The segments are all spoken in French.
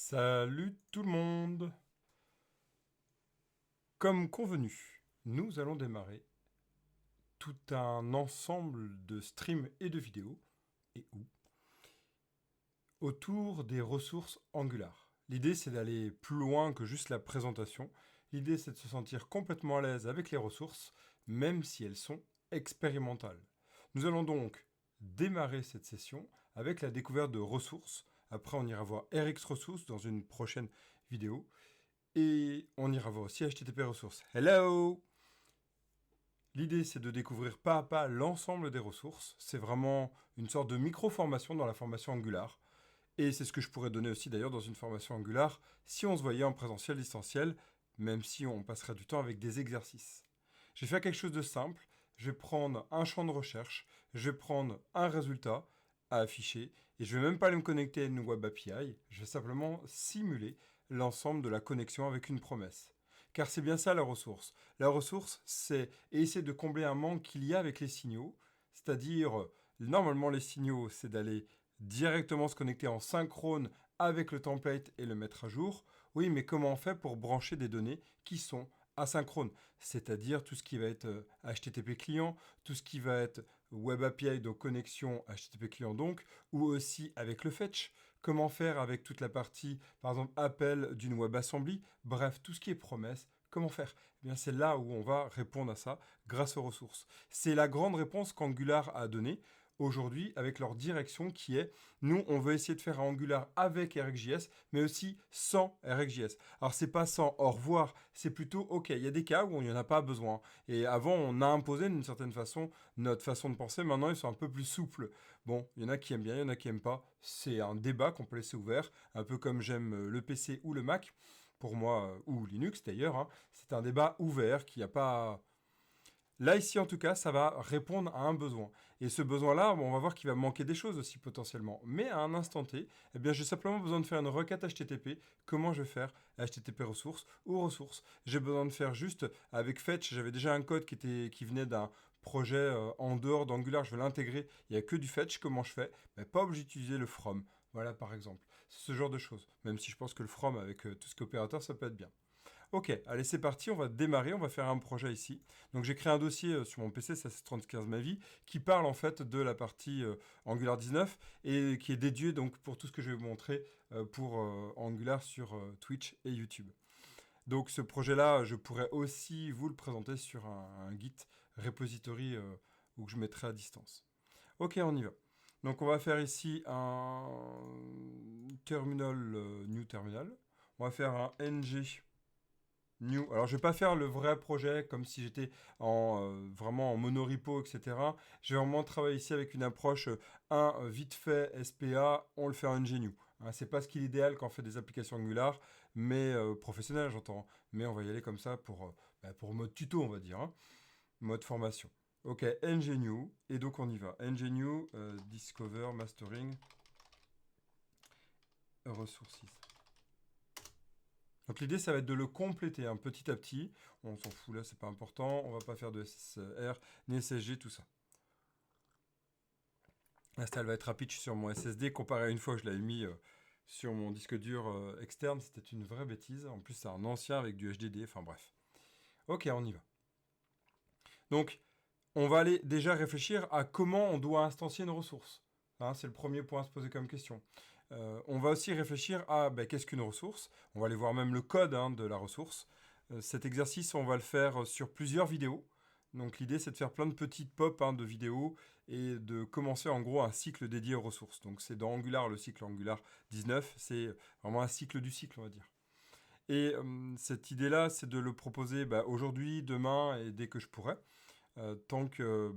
Salut tout le monde! Comme convenu, nous allons démarrer tout un ensemble de streams et de vidéos, et où, autour des ressources Angular. L'idée c'est d'aller plus loin que juste la présentation. L'idée c'est de se sentir complètement à l'aise avec les ressources, même si elles sont expérimentales. Nous allons donc démarrer cette session avec la découverte de ressources. Après on ira voir RX Ressources dans une prochaine vidéo. Et on ira voir aussi HTTP ressources. Hello! L'idée, c'est de découvrir pas à pas l'ensemble des ressources. C'est vraiment une sorte de micro-formation dans la formation Angular. Et c'est ce que je pourrais donner aussi d'ailleurs dans une formation Angular si on se voyait en présentiel, distanciel, même si on passerait du temps avec des exercices. Je vais faire quelque chose de simple. Je vais prendre un champ de recherche, je vais prendre un résultat à afficher, et je vais même pas aller me connecter à une web API, je vais simplement simuler l'ensemble de la connexion avec une promesse. Car c'est bien ça la ressource. La ressource, c'est essayer de combler un manque qu'il y a avec les signaux, c'est-à-dire, normalement les signaux, c'est d'aller directement se connecter en synchrone avec le template et le mettre à jour. Oui, mais comment on fait pour brancher des données qui sont asynchrones, c'est-à-dire tout ce qui va être HTTP client, tout ce qui va être Web API, donc connexion HTTP client donc, ou aussi avec le fetch. Comment faire avec toute la partie, par exemple, appel d'une WebAssembly, bref, tout ce qui est promesse. Comment faire? Eh bien, c'est là où on va répondre à ça grâce aux ressources. C'est la grande réponse qu'Angular a donnée aujourd'hui avec leur direction qui est, nous, on veut essayer de faire un Angular avec RxJS, mais aussi sans RxJS. Alors, c'est pas sans au revoir, c'est plutôt, ok, il y a des cas où il n'y en a pas besoin. Et avant, on a imposé d'une certaine façon notre façon de penser. Maintenant, ils sont un peu plus souples. Bon, il y en a qui aiment bien, il y en a qui aiment pas. C'est un débat qu'on peut laisser ouvert, un peu comme j'aime le PC ou le Mac. Pour moi, ou Linux d'ailleurs, hein. C'est un débat ouvert qui n'a pas... Là, ici, en tout cas, ça va répondre à un besoin. Et ce besoin-là, bon, on va voir qu'il va manquer des choses aussi potentiellement. Mais à un instant T, eh bien, j'ai simplement besoin de faire une requête HTTP. Comment je vais faire HTTP ressources ou ressources? J'ai besoin de faire juste avec Fetch. J'avais déjà un code qui venait d'un projet en dehors d'Angular. Je veux l'intégrer. Il n'y a que du Fetch. Comment je fais? Ben, pas obligé d'utiliser le from. Voilà, par exemple. Ce genre de choses. Même si je pense que le from, avec tout ce qui est opérateur, ça peut être bien. Ok, allez, c'est parti, on va démarrer, on va faire un projet ici. Donc j'ai créé un dossier sur mon PC, ça c'est 3015 ma vie, qui parle en fait de la partie Angular 19 et qui est dédié donc pour tout ce que je vais vous montrer pour Angular sur Twitch et YouTube. Donc ce projet-là, je pourrais aussi vous le présenter sur un Git repository où je mettrai à distance. Ok, on y va. Donc on va faire ici un terminal, new terminal. On va faire un ng new. Alors, je vais pas faire le vrai projet comme si j'étais vraiment en monorepo, etc. Je vais vraiment travailler ici avec une approche vite fait SPA, on le fait en ngNew. Hein, c'est pas ce qu'il est idéal quand on fait des applications Angular, mais professionnelles, j'entends. Mais on va y aller comme ça pour mode tuto, on va dire, hein, mode formation. Ok, ngNew, et donc on y va. ngNew, discover, mastering, resources. Donc l'idée, ça va être de le compléter petit à petit. On s'en fout là, c'est pas important. On va pas faire de SSR, ni SSG, tout ça. L'install va être rapide sur mon SSD comparé à une fois que je l'avais mis sur mon disque dur externe. C'était une vraie bêtise. En plus, c'est un ancien avec du HDD. Enfin bref. Ok, on y va. Donc, on va aller déjà réfléchir à comment on doit instancier une ressource. Hein, c'est le premier point à se poser comme question. On va aussi réfléchir à qu'est-ce qu'une ressource. On va aller voir même le code de la ressource. Cet exercice, on va le faire sur plusieurs vidéos. Donc l'idée, c'est de faire plein de petites pop de vidéos et de commencer en gros un cycle dédié aux ressources. Donc c'est dans Angular, le cycle Angular 19, c'est vraiment un cycle du cycle, on va dire. Et cette idée-là, c'est de le proposer aujourd'hui, demain et dès que je pourrai. Tant que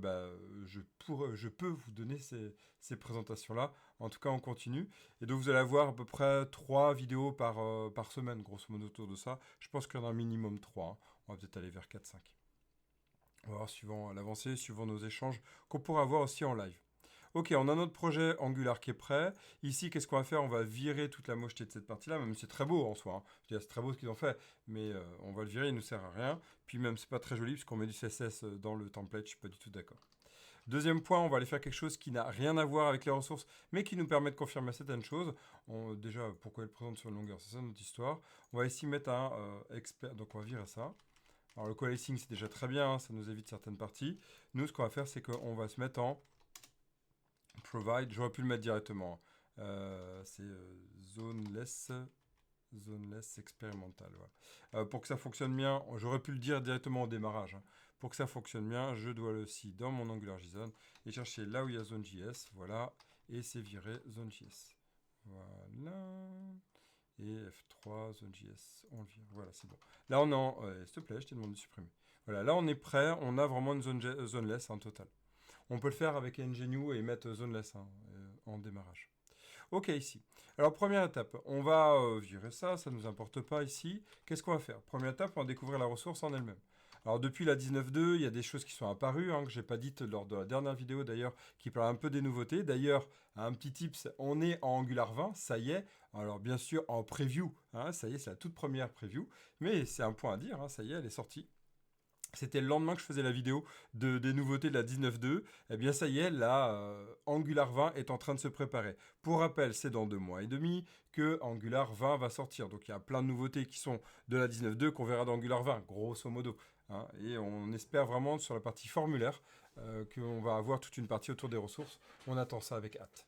je peux vous donner ces présentations-là. En tout cas, on continue. Et donc, vous allez avoir à peu près 3 vidéos par semaine, grosso modo, autour de ça. Je pense qu'il y en a un minimum 3. Hein. On va peut-être aller vers 4-5. On va voir suivant l'avancée, suivant nos échanges, qu'on pourra avoir aussi en live. Ok, on a notre projet Angular qui est prêt. Ici, qu'est-ce qu'on va faire? On va virer toute la mocheté de cette partie-là, même si c'est très beau en soi. Hein. Je veux dire, c'est très beau ce qu'ils ont fait, mais on va le virer, il ne nous sert à rien. Puis même, c'est pas très joli, puisqu'on met du CSS dans le template, je suis pas du tout d'accord. Deuxième point, on va aller faire quelque chose qui n'a rien à voir avec les ressources, mais qui nous permet de confirmer certaines choses. Déjà, pourquoi elle présente sur une longueur, c'est ça notre histoire. On va ici mettre un expert, donc on va virer ça. Alors le coalescing, c'est déjà très bien, hein, ça nous évite certaines parties. Nous, ce qu'on va faire, c'est qu'on va se mettre en provide. J'aurais pu le mettre directement. C'est zoneless expérimental. Voilà. Pour que ça fonctionne bien, j'aurais pu le dire directement au démarrage. Hein. Pour que ça fonctionne bien, je dois le aussi dans mon AngularJSON et chercher là où il y a Zone.js. Voilà. Et c'est viré Zone.js. Voilà. Et F3, Zone.js, on le vire. Voilà, c'est bon. Là, on est en... s'il te plaît, je t'ai demandé de supprimer. Voilà, là, on est prêt. On a vraiment une zoneless en total. On peut le faire avec NGNU et mettre zoneless en démarrage. Ok, ici. Alors, première étape, on va virer ça, ça ne nous importe pas ici. Qu'est-ce qu'on va faire? Première étape, on va découvrir la ressource en elle-même. Alors, depuis la 19.2, il y a des choses qui sont apparues, que je n'ai pas dites lors de la dernière vidéo d'ailleurs, qui parlent un peu des nouveautés. D'ailleurs, un petit tips, on est en Angular 20, ça y est. Alors, bien sûr, en preview, ça y est, c'est la toute première preview. Mais c'est un point à dire, ça y est, elle est sortie. C'était le lendemain que je faisais la vidéo des nouveautés de la 19.2. Eh bien, ça y est, là, Angular 20 est en train de se préparer. Pour rappel, c'est dans 2 mois et demi que Angular 20 va sortir. Donc, il y a plein de nouveautés qui sont de la 19.2 qu'on verra dans Angular 20, grosso modo. Et on espère vraiment sur la partie formulaire qu'on va avoir toute une partie autour des ressources. On attend ça avec hâte.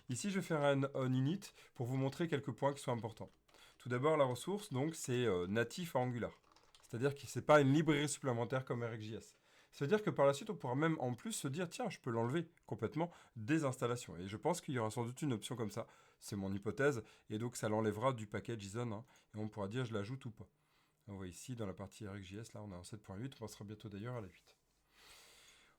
Ici, je vais faire un init pour vous montrer quelques points qui sont importants. Tout d'abord, la ressource, donc, c'est natif à Angular. C'est-à-dire que ce n'est pas une librairie supplémentaire comme RxJS. C'est-à-dire que par la suite, on pourra même en plus se dire, tiens, je peux l'enlever complètement des installations. Et je pense qu'il y aura sans doute une option comme ça. C'est mon hypothèse. Et donc, ça l'enlèvera du package JSON. Et on pourra dire, je l'ajoute ou pas. On voit ici, dans la partie RxJS, là, on est en 7.8. On passera bientôt d'ailleurs à la 8.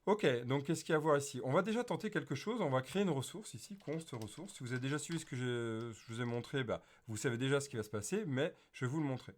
Ok, donc qu'est-ce qu'il y a à voir ici? On va déjà tenter quelque chose. On va créer une ressource ici, const ressource. Si vous avez déjà suivi ce que je vous ai montré, vous savez déjà ce qui va se passer, mais je vais vous le montrer.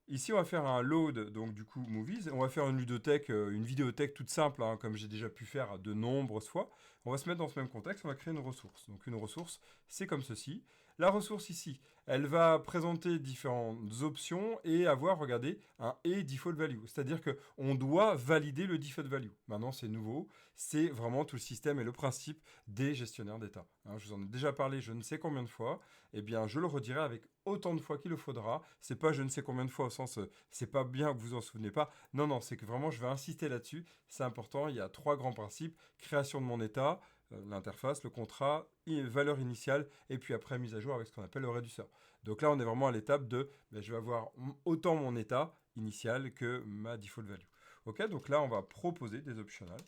Ici, on va faire un load, donc du coup, movies. On va faire une ludothèque, une vidéothèque toute simple, comme j'ai déjà pu faire de nombreuses fois. On va se mettre dans ce même contexte, on va créer une ressource. Donc une ressource, c'est comme ceci. La ressource ici, elle va présenter différentes options et avoir, regardez, un et default value. C'est-à-dire qu'on doit valider le default value. Maintenant, c'est nouveau. C'est vraiment tout le système et le principe des gestionnaires d'état. Je vous en ai déjà parlé je ne sais combien de fois. Eh bien, je le redirai avec autant de fois qu'il le faudra. C'est pas je ne sais combien de fois au sens c'est pas bien que vous en souvenez pas. Non, non, c'est que vraiment je vais insister là-dessus. C'est important. Il y a 3 grands principes. Création de mon état, l'interface, le contrat, valeur initiale, et puis après mise à jour avec ce qu'on appelle le réducteur. Donc là, on est vraiment à l'étape de, je vais avoir autant mon état initial que ma default value. Ok, donc là, on va proposer des optionals.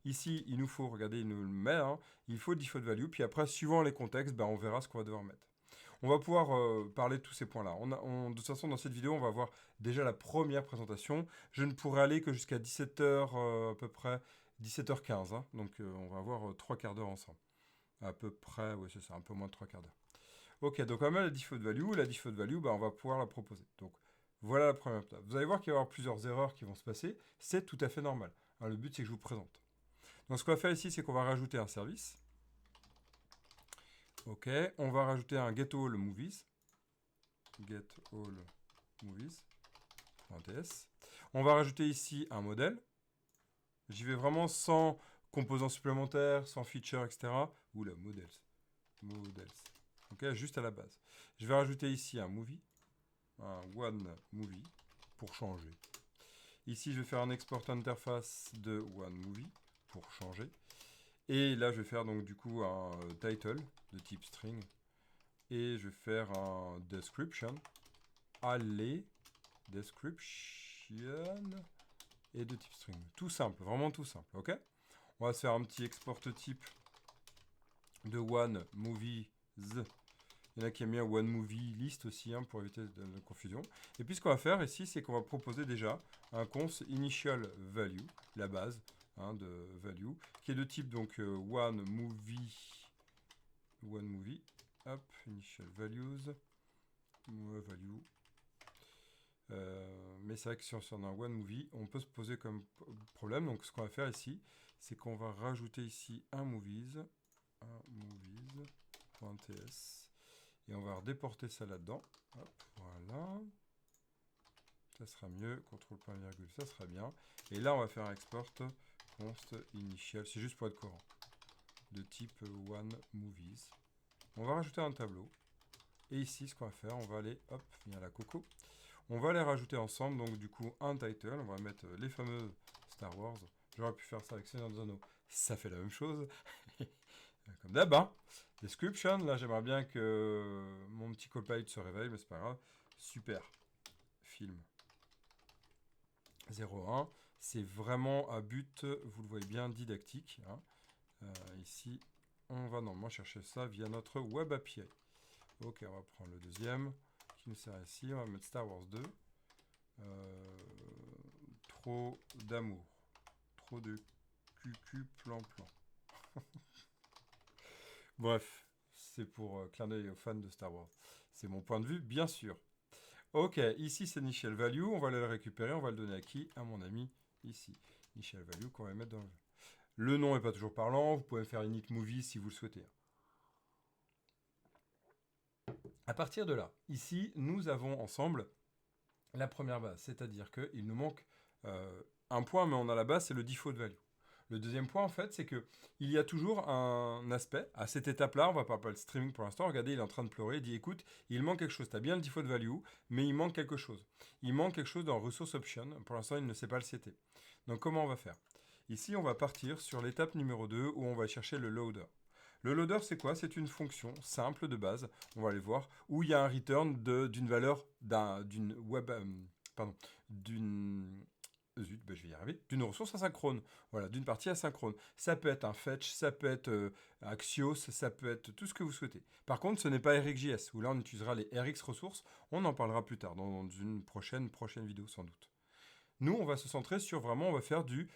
Ici, il nous faut, regardez, il nous le met, il faut default value, puis après, suivant les contextes, on verra ce qu'on va devoir mettre. On va pouvoir parler de tous ces points-là. De toute façon, dans cette vidéo, on va voir déjà la première présentation. Je ne pourrai aller que jusqu'à 17h à peu près, 17h15. Donc, on va avoir 3 quarts d'heure ensemble. À peu près, oui, c'est ça, un peu moins de 3 quarts d'heure. Ok, donc on a la default value. La default value, on va pouvoir la proposer. Donc, voilà la première étape. Vous allez voir qu'il va y avoir plusieurs erreurs qui vont se passer. C'est tout à fait normal. Le but, c'est que je vous présente. Donc, ce qu'on va faire ici, c'est qu'on va rajouter un service. Ok, on va rajouter un getAllMovies. getAllMovies.ts. On va rajouter ici un modèle. J'y vais vraiment sans composants supplémentaires, sans feature, etc. Oula, models. Ok, juste à la base. Je vais rajouter ici un movie, un one movie, pour changer. Ici, je vais faire un export interface de one movie, pour changer. Et là, je vais faire donc du coup un title de type string. Et je vais faire un description. Allez, description et de type string. Tout simple, vraiment tout simple, ok? On va se faire un petit export type de one movies. Il y en a qui aiment bien one movie list aussi pour éviter de confusion. Et puis ce qu'on va faire ici, c'est qu'on va proposer déjà un const initial value, la base de value, qui est de type donc one movie, hop, initial values, value. Mais c'est vrai que si on est en one movie, on peut se poser comme problème. Donc ce qu'on va faire ici, c'est qu'on va rajouter ici un movies.ts et on va redéporter ça là-dedans. Voilà. Ça sera mieux. Contrôle point virgule, ça sera bien. Et là, on va faire un export const initial, c'est juste pour être courant, de type one movies. On va rajouter un tableau. Et ici, ce qu'on va faire, on va aller, hop, vient la coco. On va les rajouter ensemble, donc du coup, un title. On va mettre les fameux Star Wars. J'aurais pu faire ça avec Seigneur des Anneaux. Ça fait la même chose. Comme d'hab, hein. Description, là, j'aimerais bien que mon petit copilot se réveille, mais c'est pas grave. Super. Film. 01. C'est vraiment à but, vous le voyez bien, didactique. Hein. Ici, on va normalement chercher ça via notre Web API. Ok, on va prendre le deuxième qui nous sert ici. On va mettre Star Wars 2. Trop d'amour. Trop de cucu plan-plan. Bref, c'est pour clin d'œil aux fans de Star Wars. C'est mon point de vue, bien sûr. Ok, ici c'est initial value. On va aller le récupérer. On va le donner à qui? À mon ami ici. Initial value qu'on va mettre dans le jeu. Le nom n'est pas toujours parlant. Vous pouvez faire init movie si vous le souhaitez. À partir de là, ici, nous avons ensemble la première base, c'est-à-dire qu'il nous manque un point, mais on a la base, c'est le default value. Le deuxième point, en fait, c'est que il y a toujours un aspect, à cette étape-là, on va pas parler de streaming pour l'instant, regardez, il est en train de pleurer, il dit, écoute, il manque quelque chose, tu as bien le default value, mais il manque quelque chose. Il manque quelque chose dans resource option, pour l'instant, il ne sait pas le CT. Donc, comment on va faire? Ici, on va partir sur l'étape numéro 2, où on va chercher le loader. Le loader, c'est quoi? C'est une fonction simple de base, on va aller voir, où il y a un return d'une valeur d'une web... d'une... Zut, je vais y arriver. D'une ressource asynchrone. Voilà, d'une partie asynchrone. Ça peut être un fetch, ça peut être Axios, ça peut être tout ce que vous souhaitez. Par contre, ce n'est pas RxJS, où là on utilisera les Rx ressources. On en parlera plus tard, dans une prochaine vidéo sans doute. Nous, on va se centrer sur vraiment, on va faire du,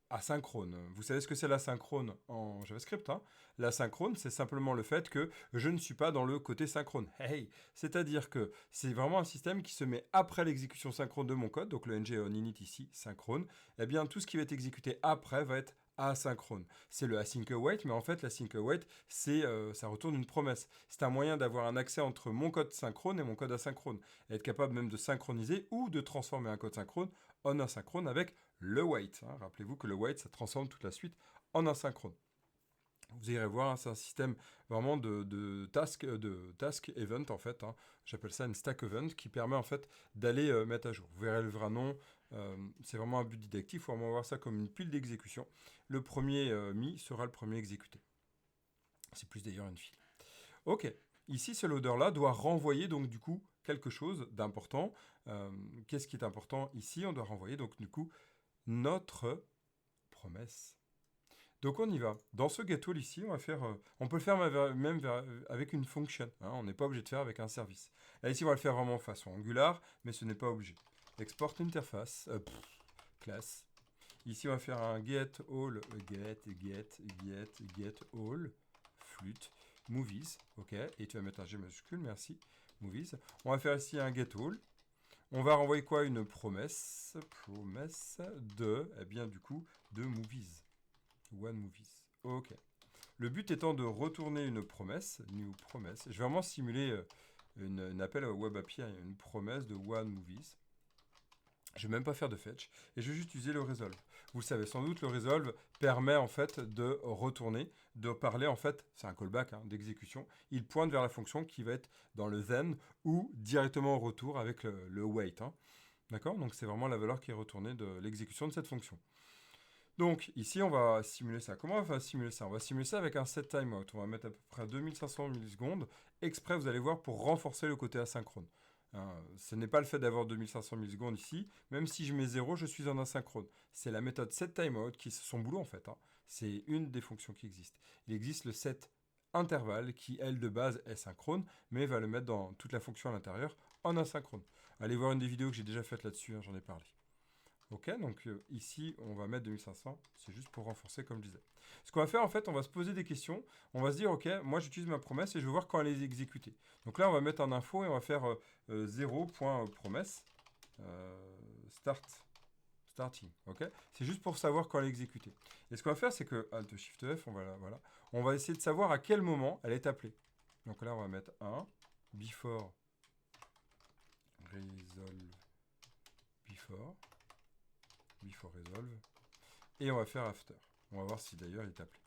asynchrone. Vous savez ce que c'est l'asynchrone en JavaScript, hein? L'asynchrone, c'est simplement le fait que je ne suis pas dans le côté synchrone. Hey, c'est-à-dire que c'est vraiment un système qui se met après l'exécution synchrone de mon code, donc le ng on init ici, synchrone. Eh bien, tout ce qui va être exécuté après va être asynchrone. C'est le async await, mais en fait, l'async await, ça retourne une promesse. C'est un moyen d'avoir un accès entre mon code synchrone et mon code asynchrone. Et être capable même de synchroniser ou de transformer un code synchrone en asynchrone avec le wait. Hein. Rappelez-vous que le wait, ça transforme toute la suite en asynchrone. Vous irez voir, hein, c'est un système vraiment de task event en fait. Hein. J'appelle ça une stack event qui permet en fait d'aller mettre à jour. Vous verrez le vrai nom. C'est vraiment un but didactique. Il faut vraiment voir ça comme une pile d'exécution. Le premier mis sera le premier exécuté. C'est plus d'ailleurs une file. Ok. Ici, ce loader-là doit renvoyer donc du coup quelque chose d'important. Qu'est-ce qui est important ici? On doit renvoyer donc du coup notre promesse. Donc on y va. Dans ce getAll ici, on va faire, on peut le faire même avec une function. Hein, on n'est pas obligé de faire avec un service. Là ici, on va le faire vraiment façon Angular, mais ce n'est pas obligé. Export interface, classe. Ici, on va faire un getAll, getAll, flûte, movies, ok. Et tu vas mettre un G majuscule, merci, movies. On va faire ici un getAll. On va renvoyer quoi? Une promesse de, bien du coup, de movies. One movies. Ok. Le but étant de retourner une promesse, new promesse. Je vais vraiment simuler un appel à Web API, une promesse de one movies. Je ne vais même pas faire de fetch et je vais juste utiliser le resolve. Vous le savez sans doute, le resolve permet en fait de retourner, de parler en fait, c'est un callback d'exécution. Il pointe vers la fonction qui va être dans le then ou directement au retour avec le wait. Hein. D'accord? Donc c'est vraiment la valeur qui est retournée de l'exécution de cette fonction. Donc, ici, on va simuler ça. Comment on va simuler ça? On va simuler ça avec un set timeout. On va mettre à peu près 2500 millisecondes. Exprès, vous allez voir, pour renforcer le côté asynchrone. Hein, ce n'est pas le fait d'avoir 2500 millisecondes ici. Même si je mets 0, je suis en asynchrone. C'est la méthode setTimeout qui est son boulot, en fait. Hein. C'est une des fonctions qui existe. Il existe le set intervalle qui, elle, de base, est synchrone, mais va le mettre dans toute la fonction à l'intérieur en asynchrone. Allez voir une des vidéos que j'ai déjà faites là-dessus, hein, j'en ai parlé. Ok, donc ici, on va mettre 2500. C'est juste pour renforcer, comme je disais. Ce qu'on va faire, en fait, on va se poser des questions. On va se dire, ok, moi, j'utilise ma promesse et je veux voir quand elle est exécutée. Donc là, on va mettre en info et on va faire 0.promesse starting. Ok, c'est juste pour savoir quand elle est exécutée. Et ce qu'on va faire, c'est que Alt Shift F, voilà, on va essayer de savoir à quel moment elle est appelée. Donc là, on va mettre 1 before resolve before resolve. et on va faire after. On va voir si d'ailleurs il est appelé.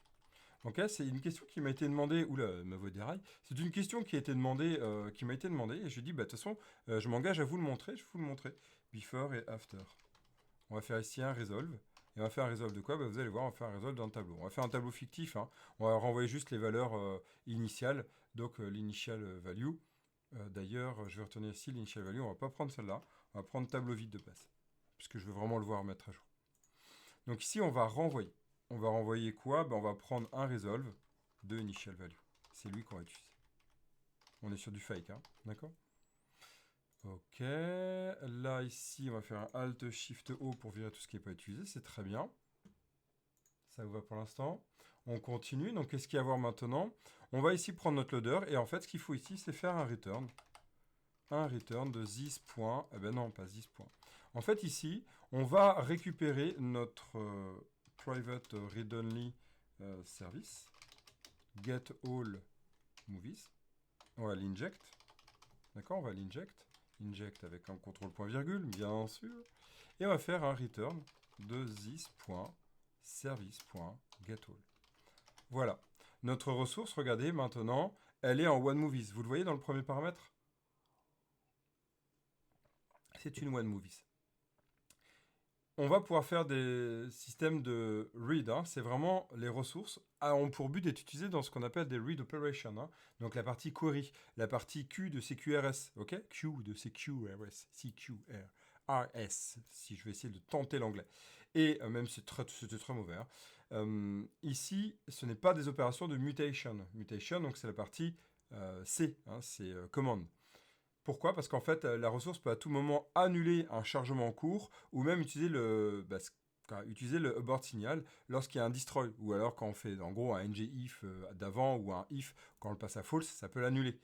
Ok, c'est une question qui m'a été demandée. Oula, ma voix déraille. C'est une question qui a été demandée, qui m'a été demandée, et je dis, bah de toute façon, je m'engage à vous le montrer. Je vais vous le montrer. Before et after. On va faire ici un resolve. Et on va faire un resolve de quoi? Bah, vous allez voir, on va faire un resolve dans le tableau. On va faire un tableau fictif, hein. On va renvoyer juste les valeurs initiales, donc l'initial value. D'ailleurs, je vais retourner ici l'initial value. On va pas prendre celle-là. On va prendre tableau vide de base, puisque je veux vraiment le voir mettre à jour. Donc ici, on va renvoyer. On va renvoyer quoi? Ben, on va prendre un resolve de initial value. C'est lui qu'on va utiliser. On est sur du fake, hein, d'accord? Ok, là ici on va faire un Alt Shift O pour virer tout ce qui n'est pas utilisé, c'est très bien. Ça vous va pour l'instant. On continue, donc qu'est-ce qu'il y a à voir maintenant? On va ici prendre notre loader, et en fait ce qu'il faut ici c'est faire un return. Un return de this. Eh ben non, pas this. En fait ici, on va récupérer notre private read-only service, get all movies. On va l'inject. D'accord, on va l'inject. Inject avec un contrôle point virgule, bien sûr. Et on va faire un return de this.service.getAll. Voilà. Notre ressource, regardez, maintenant, elle est en OneMovies. Vous le voyez dans le premier paramètre? C'est une OneMovies. On va pouvoir faire des systèmes de read. Hein. C'est vraiment les ressources ont pour but d'être utilisées dans ce qu'on appelle des read operations. Hein. Donc la partie query, la partie Q de CQRS. Ok, Q de CQRS. CQRS. Si je vais essayer de tenter l'anglais. Et même c'était très mauvais. Hein. Ici, ce n'est pas des opérations de mutation. Mutation, donc c'est la partie C. Hein, c'est commande. Pourquoi? Parce qu'en fait, la ressource peut à tout moment annuler un chargement en cours ou même utiliser utiliser le abort signal lorsqu'il y a un destroy ou alors quand on fait en gros un ng-if d'avant ou un if quand on le passe à false, ça peut l'annuler.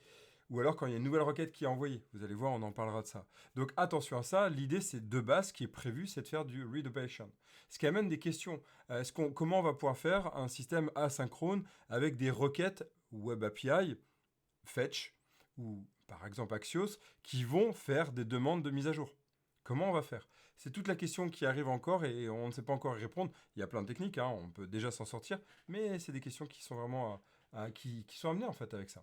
Ou alors quand il y a une nouvelle requête qui est envoyée. Vous allez voir, on en parlera de ça. Donc attention à ça, l'idée c'est de base, ce qui est prévu, c'est de faire du read operation. Ce qui amène des questions. Comment on va pouvoir faire un système asynchrone avec des requêtes Web API, fetch, ou par exemple Axios, qui vont faire des demandes de mise à jour. Comment on va faire? C'est toute la question qui arrive encore et on ne sait pas encore y répondre. Il y a plein de techniques, hein, on peut déjà s'en sortir, mais c'est des questions qui sont vraiment qui sont amenées en fait avec ça.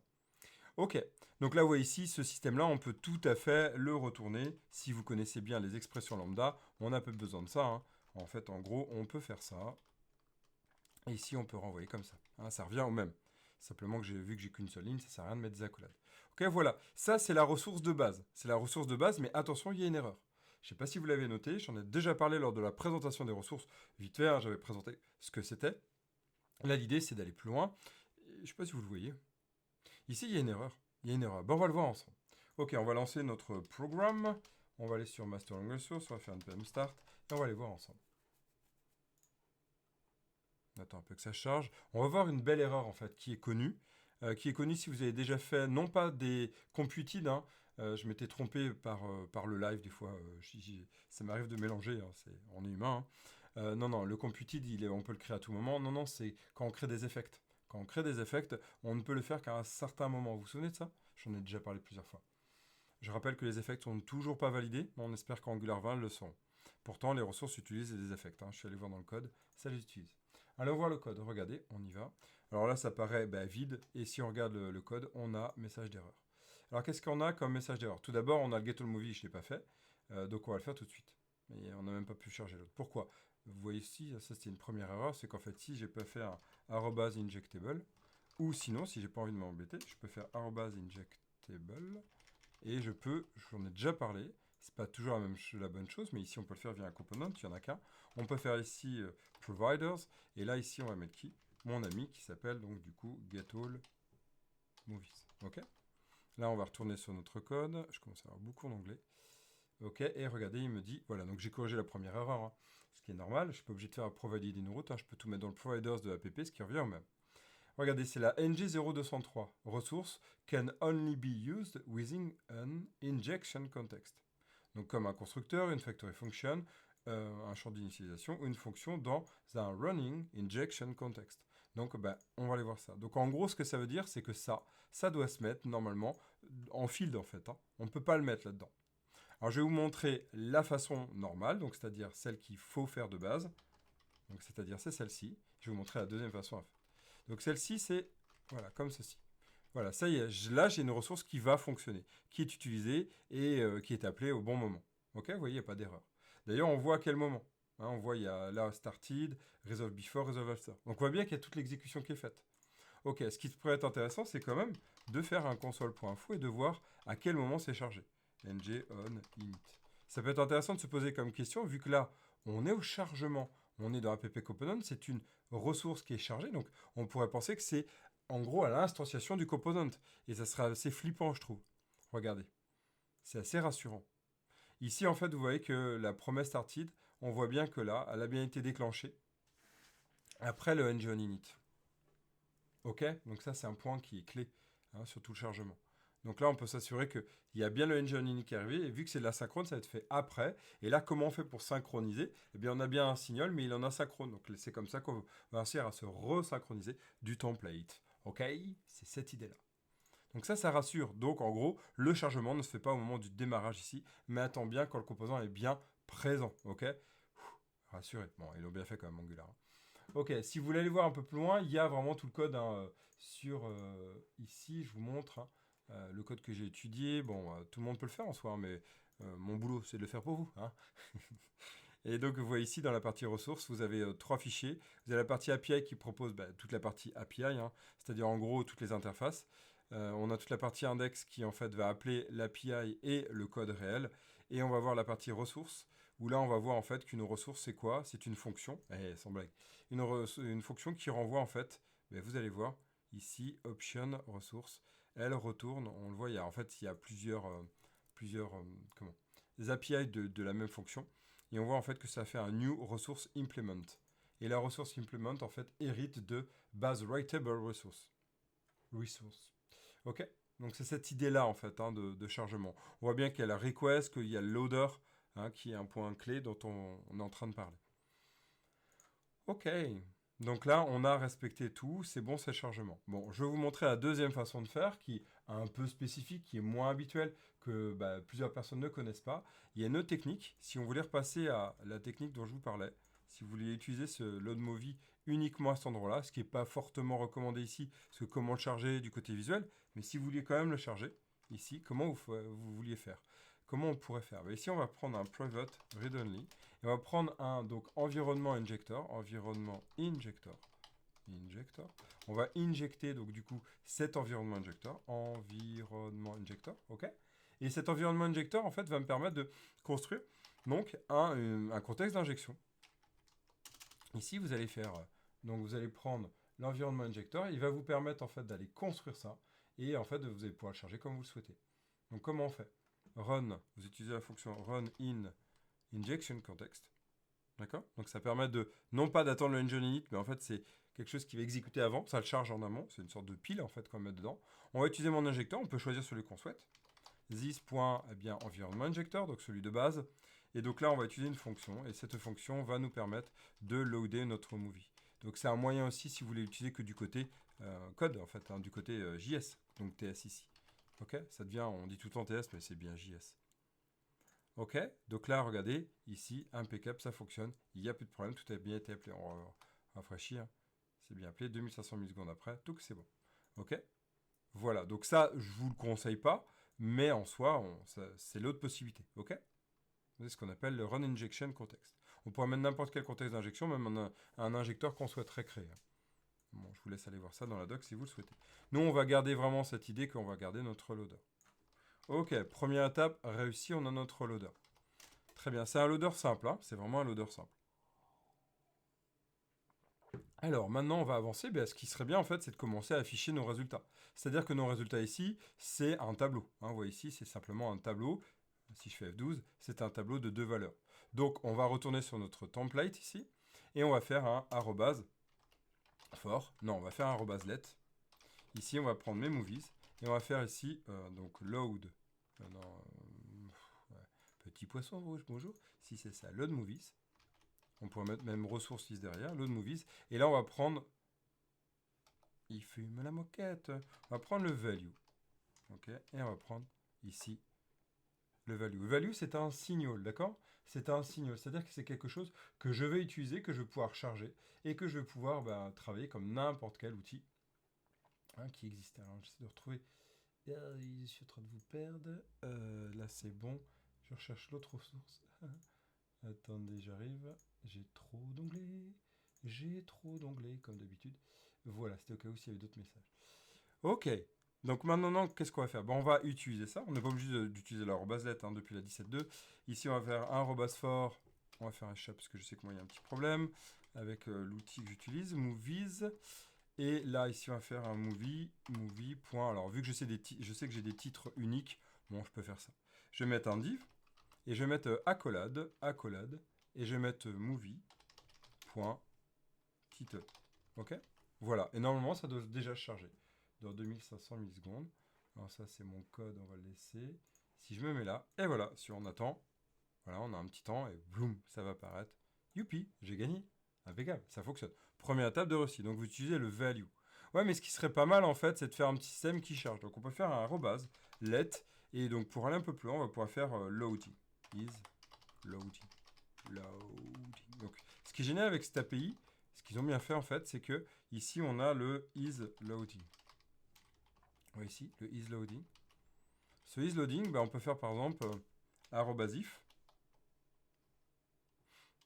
Ok, donc là vous voyez ici, ce système-là, on peut tout à fait le retourner. Si vous connaissez bien les expressions lambda, on a peu besoin de ça. Hein. En fait, en gros, on peut faire ça. Et ici, on peut renvoyer comme ça. Hein, ça revient au même. Simplement que j'ai vu que j'ai qu'une seule ligne, ça sert à rien de mettre des accolades. Ok, voilà. Ça, c'est la ressource de base. C'est la ressource de base, mais attention, il y a une erreur. Je ne sais pas si vous l'avez noté, j'en ai déjà parlé lors de la présentation des ressources. Vite fait, hein, j'avais présenté ce que c'était. Là, l'idée, c'est d'aller plus loin. Je ne sais pas si vous le voyez. Ici, il y a une erreur. Il y a une erreur. Ben, on va le voir ensemble. Ok, on va lancer notre programme. On va aller sur Master Language Source, on va faire une PM Start, et on va aller voir ensemble. On attend un peu que ça charge. On va voir une belle erreur en fait qui est connue. Qui est connue si vous avez déjà fait, non pas des computed, hein, je m'étais trompé par le live des fois, ça m'arrive de mélanger, hein, on est humain. Hein. Non, le computed, on peut le créer à tout moment. Non, c'est quand on crée des effects. Quand on crée des effects, on ne peut le faire qu'à un certain moment. Vous vous souvenez de ça? J'en ai déjà parlé plusieurs fois. Je rappelle que les effects sont toujours pas validés, mais on espère qu'Angular 20 le sont. Pourtant, les ressources utilisent des effects. Hein. Je suis allé voir dans le code, ça les utilise. Allons voir le code. Regardez, on y va. Alors là, ça paraît vide. Et si on regarde le code, on a message d'erreur. Alors qu'est-ce qu'on a comme message d'erreur? Tout d'abord, on a le getAllMovie, je ne l'ai pas fait. Donc on va le faire tout de suite. Mais on n'a même pas pu charger l'autre. Pourquoi? Vous voyez ici, ça c'était une première erreur. C'est qu'en fait, si j'ai pas fait un @injectable, ou sinon, si j'ai pas envie de m'embêter, je peux faire @injectable. Et j'en ai déjà parlé, c'est pas toujours la bonne chose, mais ici on peut le faire via un component, il y en a qu'un. On peut faire ici providers, et là ici on va mettre qui? Mon ami qui s'appelle donc du coup getAllMovies. Ok? Là on va retourner sur notre code, je commence à avoir beaucoup d'anglais. Ok, et regardez, il me dit, voilà, donc j'ai corrigé la première erreur, hein, ce qui est normal, je ne suis pas obligé de faire un provided in route, hein, je peux tout mettre dans le providers de app, ce qui revient au même. Regardez, c'est la NG0203. Ressource can only be used within an injection context. Donc comme un constructeur, une factory function, un champ d'initialisation ou une fonction dans un running injection context. Donc on va aller voir ça. Donc en gros, ce que ça veut dire, c'est que ça doit se mettre normalement en field en fait. Hein. On ne peut pas le mettre là-dedans. Alors je vais vous montrer la façon normale, donc c'est-à-dire celle qu'il faut faire de base. Donc, c'est-à-dire, c'est celle-ci. Je vais vous montrer la deuxième façon à faire. Donc, celle-ci, c'est, voilà, comme ceci. Voilà, ça y est, là, j'ai une ressource qui va fonctionner, qui est utilisée et qui est appelée au bon moment. Ok, vous voyez, il n'y a pas d'erreur. D'ailleurs, on voit à quel moment. Hein, on voit, il y a là, started, resolve before, resolve after. Donc, on voit bien qu'il y a toute l'exécution qui est faite. Ok, ce qui pourrait être intéressant, c'est quand même de faire un console.info et de voir à quel moment c'est chargé. ng on init. Ça peut être intéressant de se poser comme question, vu que là, on est au chargement, on est dans app component, c'est une ressource qui est chargée, donc on pourrait penser que c'est en gros à l'instanciation du component. Et ça sera assez flippant, je trouve. Regardez, c'est assez rassurant. Ici, en fait, vous voyez que la promesse started, on voit bien que là, elle a bien été déclenchée après le ng on init. Ok, donc ça c'est un point qui est clé hein, sur tout le chargement. Donc là, on peut s'assurer qu'il y a bien le engine unique qui est arrivé, et vu que c'est de l'asynchrone, ça va être fait après. Et là, comment on fait pour synchroniser? Eh bien, on a bien un signal, mais il en a synchrone. Donc c'est comme ça qu'on va réussir à se resynchroniser du template. Ok, c'est cette idée-là. Donc ça rassure. Donc en gros, le chargement ne se fait pas au moment du démarrage ici, mais attend bien quand le composant est bien présent. Ok, rassuré. Bon, ils l'ont bien fait quand même, Angular. Ok, si vous voulez aller voir un peu plus loin, il y a vraiment tout le code hein, sur ici, je vous montre hein, le code que j'ai étudié. Bon, tout le monde peut le faire en soi, hein, mais mon boulot, c'est de le faire pour vous. Hein. Et donc, vous voyez ici, dans la partie ressources, vous avez trois fichiers. Vous avez la partie API qui propose toute la partie API, hein, c'est-à-dire en gros toutes les interfaces. On a toute la partie index qui en fait va appeler l'API et le code réel. Et on va voir la partie ressources, où là on va voir en fait qu'une ressource c'est quoi? C'est une fonction, sans blague, une fonction qui renvoie en fait, vous allez voir ici, option ressource, elle retourne, on le voit, il y a plusieurs comment, des API de la même fonction. Et on voit en fait que ça fait un new resource implement. Et la ressource implement en fait hérite de base writable resource. Ok. Donc c'est cette idée-là en fait hein, de chargement. On voit bien qu'il y a la request, qu'il y a le loader, hein, qui est un point clé dont on est en train de parler. Ok. Donc là, on a respecté tout, c'est bon, c'est le chargement. Bon, je vais vous montrer la deuxième façon de faire, qui est un peu spécifique, qui est moins habituelle, que plusieurs personnes ne connaissent pas. Il y a une autre technique, si on voulait repasser à la technique dont je vous parlais, si vous voulez utiliser ce load movie uniquement à cet endroit-là, ce qui n'est pas fortement recommandé ici, parce que comment le charger du côté visuel, mais si vous vouliez quand même le charger, ici, comment vous vouliez faire? Comment on pourrait faire? Ici, on va prendre un private read-only, et on va prendre un donc environnement injector. On va injecter donc du coup cet environnement injector, ok. Et cet environnement injector en fait va me permettre de construire donc un contexte d'injection. Ici vous allez faire donc vous allez prendre l'environnement injector, il va vous permettre en fait d'aller construire ça et en fait vous allez pouvoir le charger comme vous le souhaitez. Donc comment on fait? Run, vous utilisez la fonction run in injection context. D'accord? Donc ça permet de, non pas d'attendre le engine init, mais en fait c'est quelque chose qui va exécuter avant, ça le charge en amont, c'est une sorte de pile en fait qu'on va mettre dedans. On va utiliser mon injecteur, on peut choisir celui qu'on souhaite. This. Environment injector, donc celui de base. Et donc là on va utiliser une fonction, et cette fonction va nous permettre de loader notre movie. Donc c'est un moyen aussi si vous voulez l'utiliser que du côté code en fait, hein, du côté JS, donc TS ici. Ok? Ça devient, on dit tout le temps TS, mais c'est bien JS. Ok, donc là, regardez, ici, impeccable, ça fonctionne. Il n'y a plus de problème, tout a bien été appelé. On va rafraîchir. C'est bien appelé, 2500 millisecondes après, tout que c'est bon. Ok, voilà, donc ça, je vous le conseille pas, mais en soi, c'est l'autre possibilité. Ok, c'est ce qu'on appelle le run injection context. On pourrait mettre n'importe quel contexte d'injection, même un injecteur qu'on souhaiterait créer. Bon, je vous laisse aller voir ça dans la doc si vous le souhaitez. Nous, on va garder vraiment cette idée qu'on va garder notre loader. Ok, première étape, réussi, on a notre loader. Très bien, c'est un loader simple, hein, c'est vraiment un loader simple. Alors maintenant on va avancer, ce qui serait bien en fait c'est de commencer à afficher nos résultats. C'est-à-dire que nos résultats ici, c'est un tableau. Hein, vous voyez ici, c'est simplement un tableau. Si je fais F12, c'est un tableau de deux valeurs. Donc on va retourner sur notre template ici, et on va faire un arrobase for. Non, on va faire un arrobase let. Ici on va prendre mes movies, et on va faire ici, donc load. Petit poisson rouge, bonjour. Si c'est ça, load movies. On pourrait mettre même ressources list derrière, load movies. Et là, on va prendre... Il fume la moquette. On va prendre le value. Ok. Et on va prendre ici le value. Le value, c'est un signal, d'accord? C'est un signal, c'est-à-dire que c'est quelque chose que je vais utiliser, que je vais pouvoir charger, et que je vais pouvoir travailler comme n'importe quel outil qui existe. Alors, j'essaie de retrouver. Je suis en train de vous perdre. Là, c'est bon. Je recherche l'autre ressource. Attendez, j'arrive. J'ai trop d'onglets. J'ai trop d'onglets, comme d'habitude. Voilà, c'était au cas où s'il y avait d'autres messages. Ok. Donc maintenant, qu'est-ce qu'on va faire? Bon, on va utiliser ça. On n'est pas obligé d'utiliser l'arrobaselette depuis la 17.2. Ici, on va faire un arrobas fort. On va faire un chat parce que je sais que moi, il y a un petit problème avec l'outil que j'utilise, movies. Et là, ici, on va faire un movie. Point. Alors, vu que je sais que j'ai des titres uniques, bon, je peux faire ça. Je vais mettre un div. Et je vais mettre accolade. Et je vais mettre movie.title. Ok? Voilà. Et normalement, ça doit déjà se charger dans 2500 millisecondes. Alors ça, c'est mon code, on va le laisser. Si je me mets là, et voilà, si on attend, voilà, on a un petit temps, et boum, ça va apparaître. Youpi, j'ai gagné. Impeccable, ça fonctionne. Première étape de réussite, donc vous utilisez le value. Ouais, mais ce qui serait pas mal, en fait, c'est de faire un petit système qui charge. Donc on peut faire un arrobase, let, et donc pour aller un peu plus loin, on va pouvoir faire loading. Is loading. Donc, ce qui est génial avec cette API, ce qu'ils ont bien fait, en fait, c'est que ici, on a le is loading. Ouais, ici, le isLoading. Ce isLoading, on peut faire par exemple arrobasif.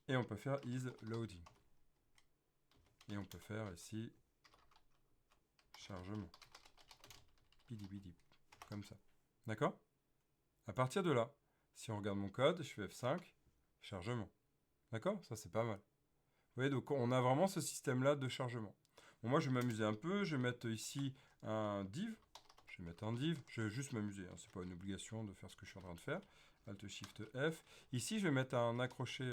Et on peut faire isLoading. Et on peut faire ici chargement. Bidi bidi. Comme ça. D'accord? À partir de là, si on regarde mon code, je fais F5, chargement. D'accord? Ça, c'est pas mal. Vous voyez, donc on a vraiment ce système-là de chargement. Bon, moi, je vais m'amuser un peu. Je vais mettre ici un div. Je vais mettre un div. Je vais juste m'amuser. C'est pas une obligation de faire ce que je suis en train de faire. Alt Shift F. Ici, je vais mettre un accroché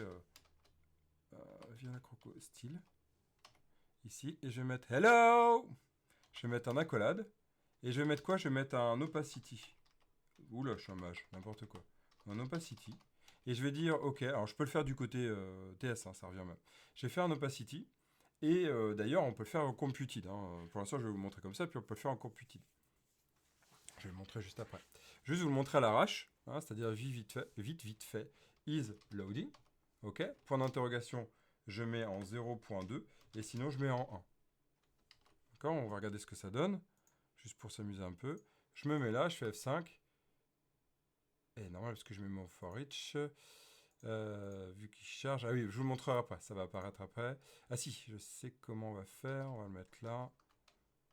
via l'accroco style. Ici. Et je vais mettre hello. Je vais mettre un accolade. Et je vais mettre quoi? Je vais mettre un opacity. Oula, je suis un mage. N'importe quoi. Un opacity. Et je vais dire, ok, alors je peux le faire du côté TS, ça revient même. Je vais faire un opacity. Et d'ailleurs, on peut le faire en computed. Pour l'instant, je vais vous montrer comme ça, puis on peut le faire en computed. Je vais le montrer juste après. Juste vous le montrer à l'arrache, c'est-à-dire vite fait, is loading. Ok, point d'interrogation, je mets en 0.2, et sinon je mets en 1. D'accord, on va regarder ce que ça donne, juste pour s'amuser un peu. Je me mets là, je fais F5. Et normal, parce que je mets mon for each. Vu qu'il charge. Ah oui, je vous le montrerai après. Ça va apparaître après. Ah si, je sais comment on va faire. On va le mettre là.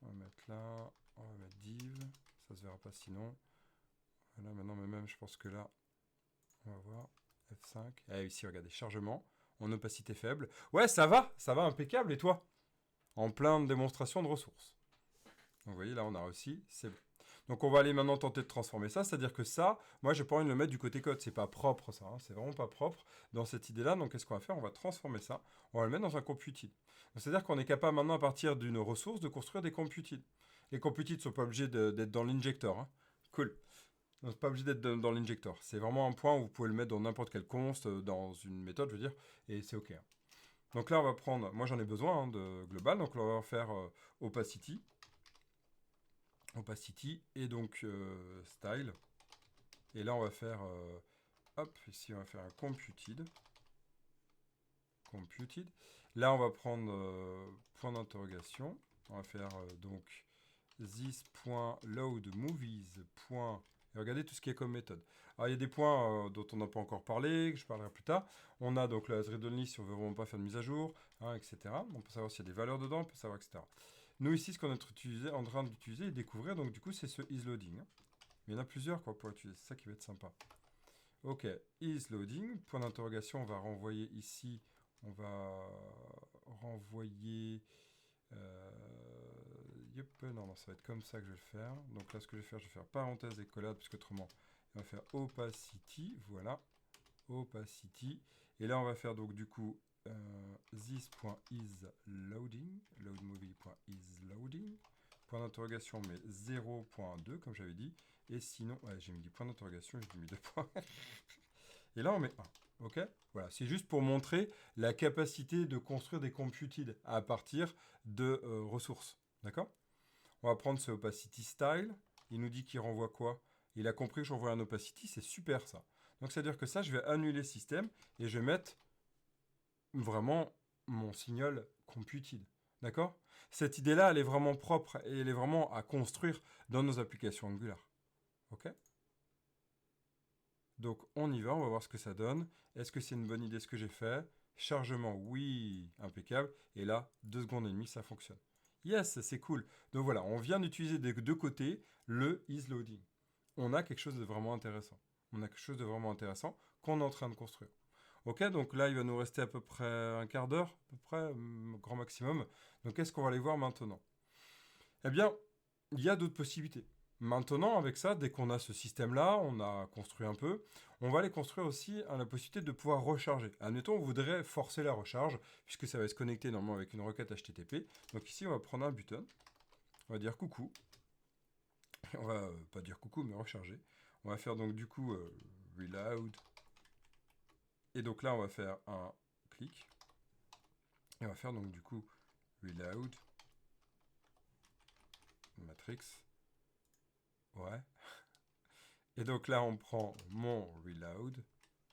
On va le mettre là. On va mettre div. Ça se verra pas sinon. Voilà, maintenant, mais même, je pense que là, on va voir. F5. Ah ici, regardez, chargement. En opacité faible. Ouais, ça va impeccable. Et toi? En plein de démonstration de ressources. Donc, vous voyez, là, on a réussi. C'est bon. Donc on va aller maintenant tenter de transformer ça, c'est-à-dire que ça, moi j'ai pas envie de le mettre du côté code, c'est pas propre ça, c'est vraiment pas propre dans cette idée-là, donc qu'est-ce qu'on va faire? On va transformer ça, on va le mettre dans un computed. C'est-à-dire qu'on est capable maintenant à partir d'une ressource de construire des computed. Les computed sont pas obligés d'être dans l'injector, cool. Donc pas obligé d'être dans l'injector, c'est vraiment un point où vous pouvez le mettre dans n'importe quel const, dans une méthode je veux dire, et c'est ok. Donc là on va prendre, moi j'en ai besoin de global, donc là, on va faire opacity, et donc style. Et là, on va faire, hop, ici, on va faire un computed. Là, on va prendre point d'interrogation. On va faire donc this.loadMovies. Et regardez tout ce qui est comme méthode. Alors, il y a des points dont on n'a pas encore parlé, que je parlerai plus tard. On a donc la read only si on veut vraiment pas faire de mise à jour, etc. On peut savoir s'il y a des valeurs dedans, on peut savoir, etc. Nous, ici, ce qu'on est en train d'utiliser et découvrir, donc du coup, c'est ce isLoading. Mais il y en a plusieurs quoi, pour utiliser, c'est ça qui va être sympa. Ok, isLoading, point d'interrogation, on va renvoyer ici, on va renvoyer... non, ça va être comme ça que je vais le faire. Donc là, ce que je vais faire parenthèse et collade, parce qu'autrement, on va faire opacity, voilà, opacity. Et là, on va faire donc du coup this.isLoading, loadMovie.isLoading, point d'interrogation, mais 0.2, comme j'avais dit. Et sinon, ouais, j'ai mis du point d'interrogation, j'ai mis 2 points. Et là, on met 1. Ok? Voilà, c'est juste pour montrer la capacité de construire des computed à partir de ressources. D'accord? On va prendre ce opacity style. Il nous dit qu'il renvoie quoi? Il a compris que j'envoie un opacity, c'est super ça. Donc c'est-à-dire que ça, je vais annuler système et je vais mettre vraiment mon signal computed. D'accord? Cette idée-là, elle est vraiment propre et elle est vraiment à construire dans nos applications Angular. Ok? Donc on y va, on va voir ce que ça donne. Est-ce que c'est une bonne idée ce que j'ai fait? Chargement, oui, impeccable. Et là, 2 secondes et demie, ça fonctionne. Yes, c'est cool. Donc voilà, on vient d'utiliser des deux côtés le isLoading. On a quelque chose de vraiment intéressant. On a quelque chose de vraiment intéressant qu'on est en train de construire. Ok, donc là, il va nous rester à peu près un quart d'heure, à peu près, grand maximum. Donc qu'est-ce qu'on va aller voir maintenant? Eh bien, il y a d'autres possibilités. Maintenant, avec ça, dès qu'on a ce système-là, on a construit un peu, on va aller construire aussi la possibilité de pouvoir recharger. Admettons, on voudrait forcer la recharge, puisque ça va se connecter normalement avec une requête HTTP. Donc ici, on va prendre un button, on va dire coucou. On va pas dire coucou, mais recharger. On va faire donc du coup reload. Et donc là, on va faire un clic. Et on va faire donc du coup reload. Matrix. Ouais. Et donc là, on prend mon reload,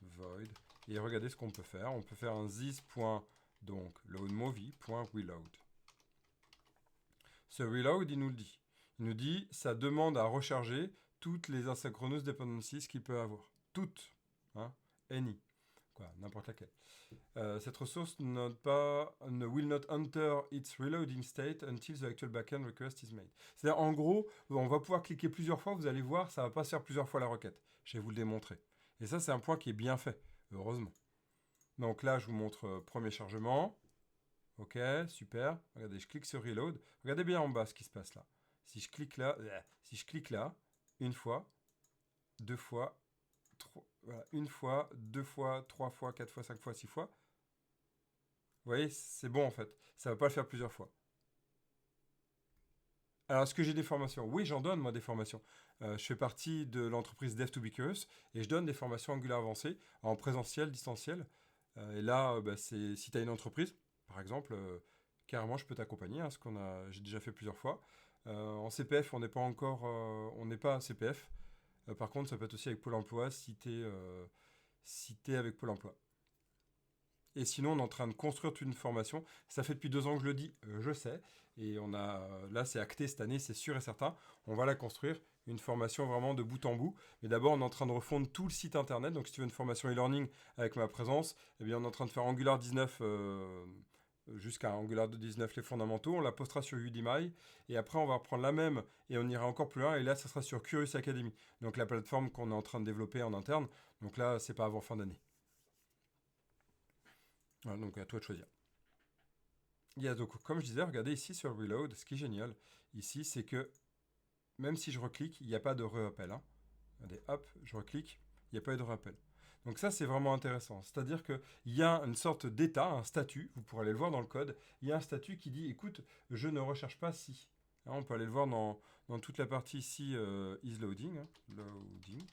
void, et regardez ce qu'on peut faire. On peut faire un this.loadmovie.reload. Ce reload, il nous le dit. Il nous dit, ça demande à recharger toutes les asynchronous dependencies qu'il peut avoir. Toutes. Hein? Any. Quoi, n'importe laquelle. Cette ressource will not enter its reloading state until the actual backend request is made. C'est-à-dire, en gros, on va pouvoir cliquer plusieurs fois, vous allez voir, ça va pas se faire plusieurs fois la requête. Je vais vous le démontrer. Et ça, c'est un point qui est bien fait, heureusement. Donc là, je vous montre premier chargement. Ok, super. Regardez, je clique sur reload. Regardez bien en bas ce qui se passe là. Si je clique là, une fois, deux fois, voilà, une fois, deux fois, trois fois, quatre fois, cinq fois, six fois. Vous voyez, c'est bon en fait. Ça ne va pas le faire plusieurs fois. Alors, est-ce que j'ai des formations? Oui, j'en donne, moi, des formations. Je fais partie de l'entreprise Dev to Be Curious et je donne des formations Angular avancées en présentiel, distanciel. Et là, bah, si tu as une entreprise, par exemple, carrément, je peux t'accompagner, hein, j'ai déjà fait plusieurs fois. En CPF, on n'est pas CPF. Par contre, ça peut être aussi avec Pôle emploi si tu es avec Pôle emploi. Et sinon, on est en train de construire toute une formation. Ça fait depuis 2 ans que je le dis, je sais. Et là, c'est acté cette année, c'est sûr et certain. On va la construire, une formation vraiment de bout en bout. Mais d'abord, on est en train de refondre tout le site internet. Donc, si tu veux une formation e-learning avec ma présence, eh bien, on est en train de faire Angular 19 jusqu'à Angular 19 les fondamentaux. On la postera sur Udemy. Et après, on va reprendre la même et on ira encore plus loin. Et là, ça sera sur Curious Academy. Donc, la plateforme qu'on est en train de développer en interne. Donc là, c'est pas avant fin d'année. Voilà, donc à toi de choisir. Donc, comme je disais, regardez ici sur le reload, ce qui est génial ici, c'est que même si je reclique, il n'y a pas de re-appel. Hein. Regardez, hop, je reclique, il n'y a pas eu de rappel. Donc ça, c'est vraiment intéressant. C'est-à-dire qu'il y a une sorte d'état, un statut, vous pourrez aller le voir dans le code, il y a un statut qui dit, écoute, je ne recherche pas si. Hein, on peut aller le voir dans toute la partie ici, isLoading. Hein, loading.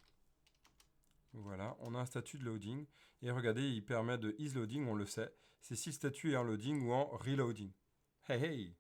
Voilà, on a un statut de loading. Et regardez, il permet de isLoading, on le sait. C'est si le statut est en loading ou en reloading. Hey hey!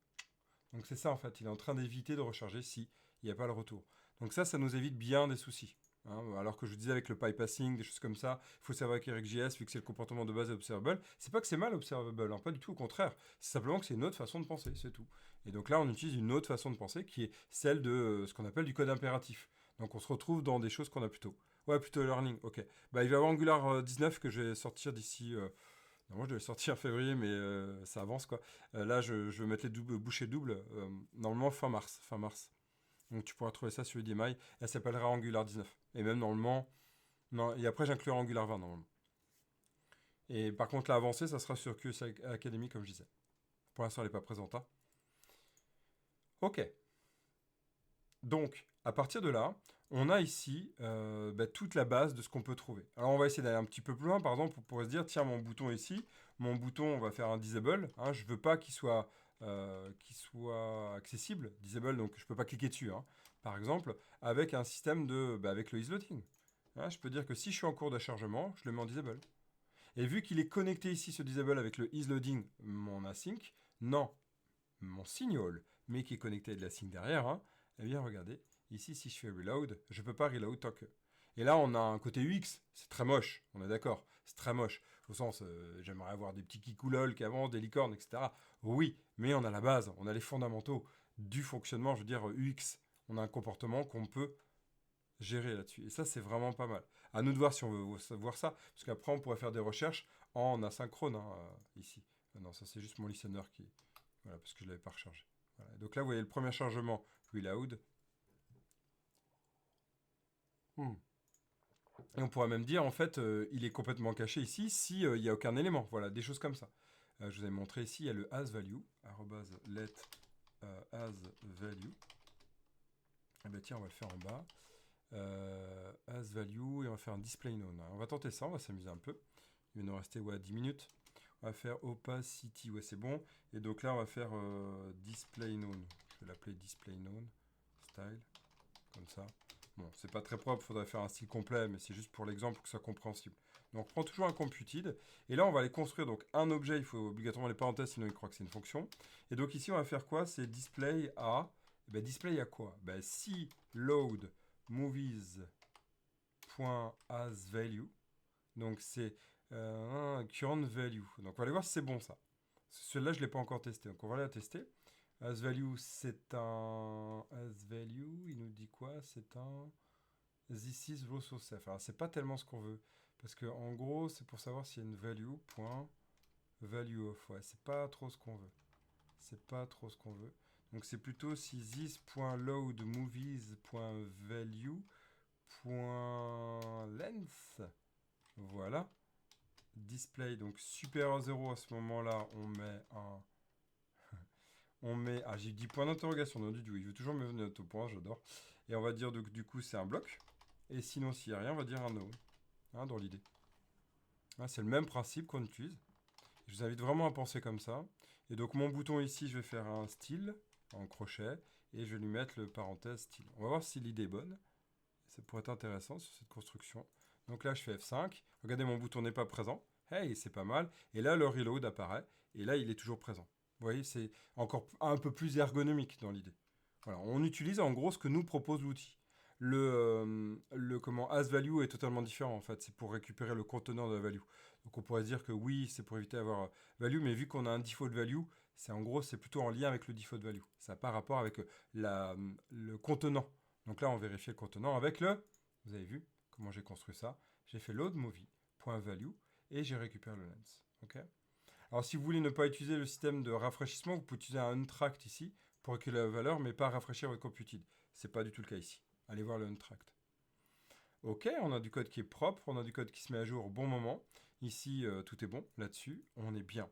Donc c'est ça en fait, il est en train d'éviter de recharger si il n'y a pas le retour. Donc ça nous évite bien des soucis. Hein. Alors que je vous disais avec le bypassing, des choses comme ça, il faut savoir qu'avec JS, vu que c'est le comportement de base observable, c'est pas que c'est mal observable, hein, pas du tout, au contraire. C'est simplement que c'est une autre façon de penser, c'est tout. Et donc là, on utilise une autre façon de penser qui est celle de ce qu'on appelle du code impératif. Donc on se retrouve dans des choses qu'on a plutôt. Ouais, plutôt learning, ok. Bah, il va y avoir Angular 19 que je vais sortir d'ici. Moi, je devais sortir en février, mais ça avance quoi. Là, je vais mettre les bouchées doubles. Normalement, fin mars. Fin mars. Donc, tu pourras trouver ça sur Udemy. Elle s'appellera Angular 19. Et même normalement. Non, et après, j'inclurai Angular 20 normalement. Et par contre, l'avancée, ça sera sur QS Academy, comme je disais. Pour l'instant, elle n'est pas présente. Hein. Ok. Donc, à partir de là, on a ici toute la base de ce qu'on peut trouver. Alors, on va essayer d'aller un petit peu plus loin. Par exemple, on pourrait se dire, tiens, mon bouton ici, mon bouton, on va faire un disable. Hein, je ne veux pas qu'il soit accessible. Disable, donc je ne peux pas cliquer dessus. Hein, par exemple, avec un système avec le isLoading. Hein, je peux dire que si je suis en cours de chargement, je le mets en disable. Et vu qu'il est connecté ici, ce disable, avec le isLoading, mon async, non, mon signal, mais qui est connecté à de la sync derrière, hein, eh bien, regardez, Ici, si je fais reload, je ne peux pas reload tant que. Et là, on a un côté UX, c'est très moche, on est d'accord, c'est très moche. Au sens, j'aimerais avoir des petits kikoulol qui avancent, des licornes, etc. Oui, mais on a la base, on a les fondamentaux du fonctionnement, je veux dire UX. On a un comportement qu'on peut gérer là-dessus. Et ça, c'est vraiment pas mal. À nous de voir si on veut voir ça, parce qu'après, on pourrait faire des recherches en asynchrone, hein, ici. Non, ça, c'est juste mon listener qui... Voilà, parce que je ne l'avais pas rechargé. Voilà. Donc là, vous voyez le premier chargement, reload. Et on pourrait même dire, en fait, il est complètement caché ici s'il n'y a aucun élément. Voilà, des choses comme ça. Je vous avais montré ici, il y a le asValue, let asValue. Eh bien tiens, on va le faire en bas. AsValue, et on va faire un display_none. On va tenter ça, on va s'amuser un peu. Il va nous rester 10 minutes. On va faire opacity, ouais c'est bon. Et donc là, on va faire display_none. Je vais l'appeler display_none, style, comme ça. Bon, c'est pas très propre, il faudrait faire un style complet, mais c'est juste pour l'exemple pour que ce soit compréhensible. Donc on prend toujours un computed, et là on va aller construire donc un objet, il faut obligatoirement les parenthèses, sinon il croit que c'est une fonction. Et donc ici on va faire quoi? C'est display à... display à quoi? Si load movies.asValue, donc c'est un current value. Donc on va aller voir si c'est bon ça. Celui-là je ne l'ai pas encore testé, donc on va aller la tester. AsValue, c'est un... AsValue, il nous dit quoi? C'est un... This is also safe. Alors, c'est pas tellement ce qu'on veut. Parce que, en gros, c'est pour savoir s'il y a une value, point, value of. Ouais, c'est pas trop ce qu'on veut. C'est pas trop ce qu'on veut. Donc, c'est plutôt si this.loadMovies.value.length. Voilà. Display, donc supérieur à 0 à ce moment-là, on met un... j'ai dit point d'interrogation, non du tout. Il veut toujours me venir au point, j'adore. Et on va dire, donc, du coup, c'est un bloc. Et sinon, s'il n'y a rien, on va dire un no. Hein, dans l'idée. C'est le même principe qu'on utilise. Je vous invite vraiment à penser comme ça. Et donc, mon bouton ici, je vais faire un style en crochet. Et je vais lui mettre le parenthèse style. On va voir si l'idée est bonne. Ça pourrait être intéressant sur cette construction. Donc là, je fais F5. Regardez, mon bouton n'est pas présent. Hey, c'est pas mal. Et là, le reload apparaît. Et là, il est toujours présent. Vous voyez, c'est encore un peu plus ergonomique dans l'idée. Voilà, on utilise en gros ce que nous propose l'outil. Le comment asValue est totalement différent en fait, c'est pour récupérer le contenant de la value. Donc on pourrait dire que oui, c'est pour éviter d'avoir value, mais vu qu'on a un default value, c'est en gros c'est plutôt en lien avec le default value. Ça n'a pas rapport avec le contenant. Donc là on vérifie le contenant avec vous avez vu comment j'ai construit ça. J'ai fait load movie.value et j'ai récupéré le lens. Ok. Alors si vous voulez ne pas utiliser le système de rafraîchissement, vous pouvez utiliser un untracked ici pour récupérer la valeur, mais pas rafraîchir votre computed. C'est pas du tout le cas ici. Allez voir le untracked. Ok, on a du code qui est propre, on a du code qui se met à jour au bon moment. Ici, tout est bon. Là-dessus, on est bien.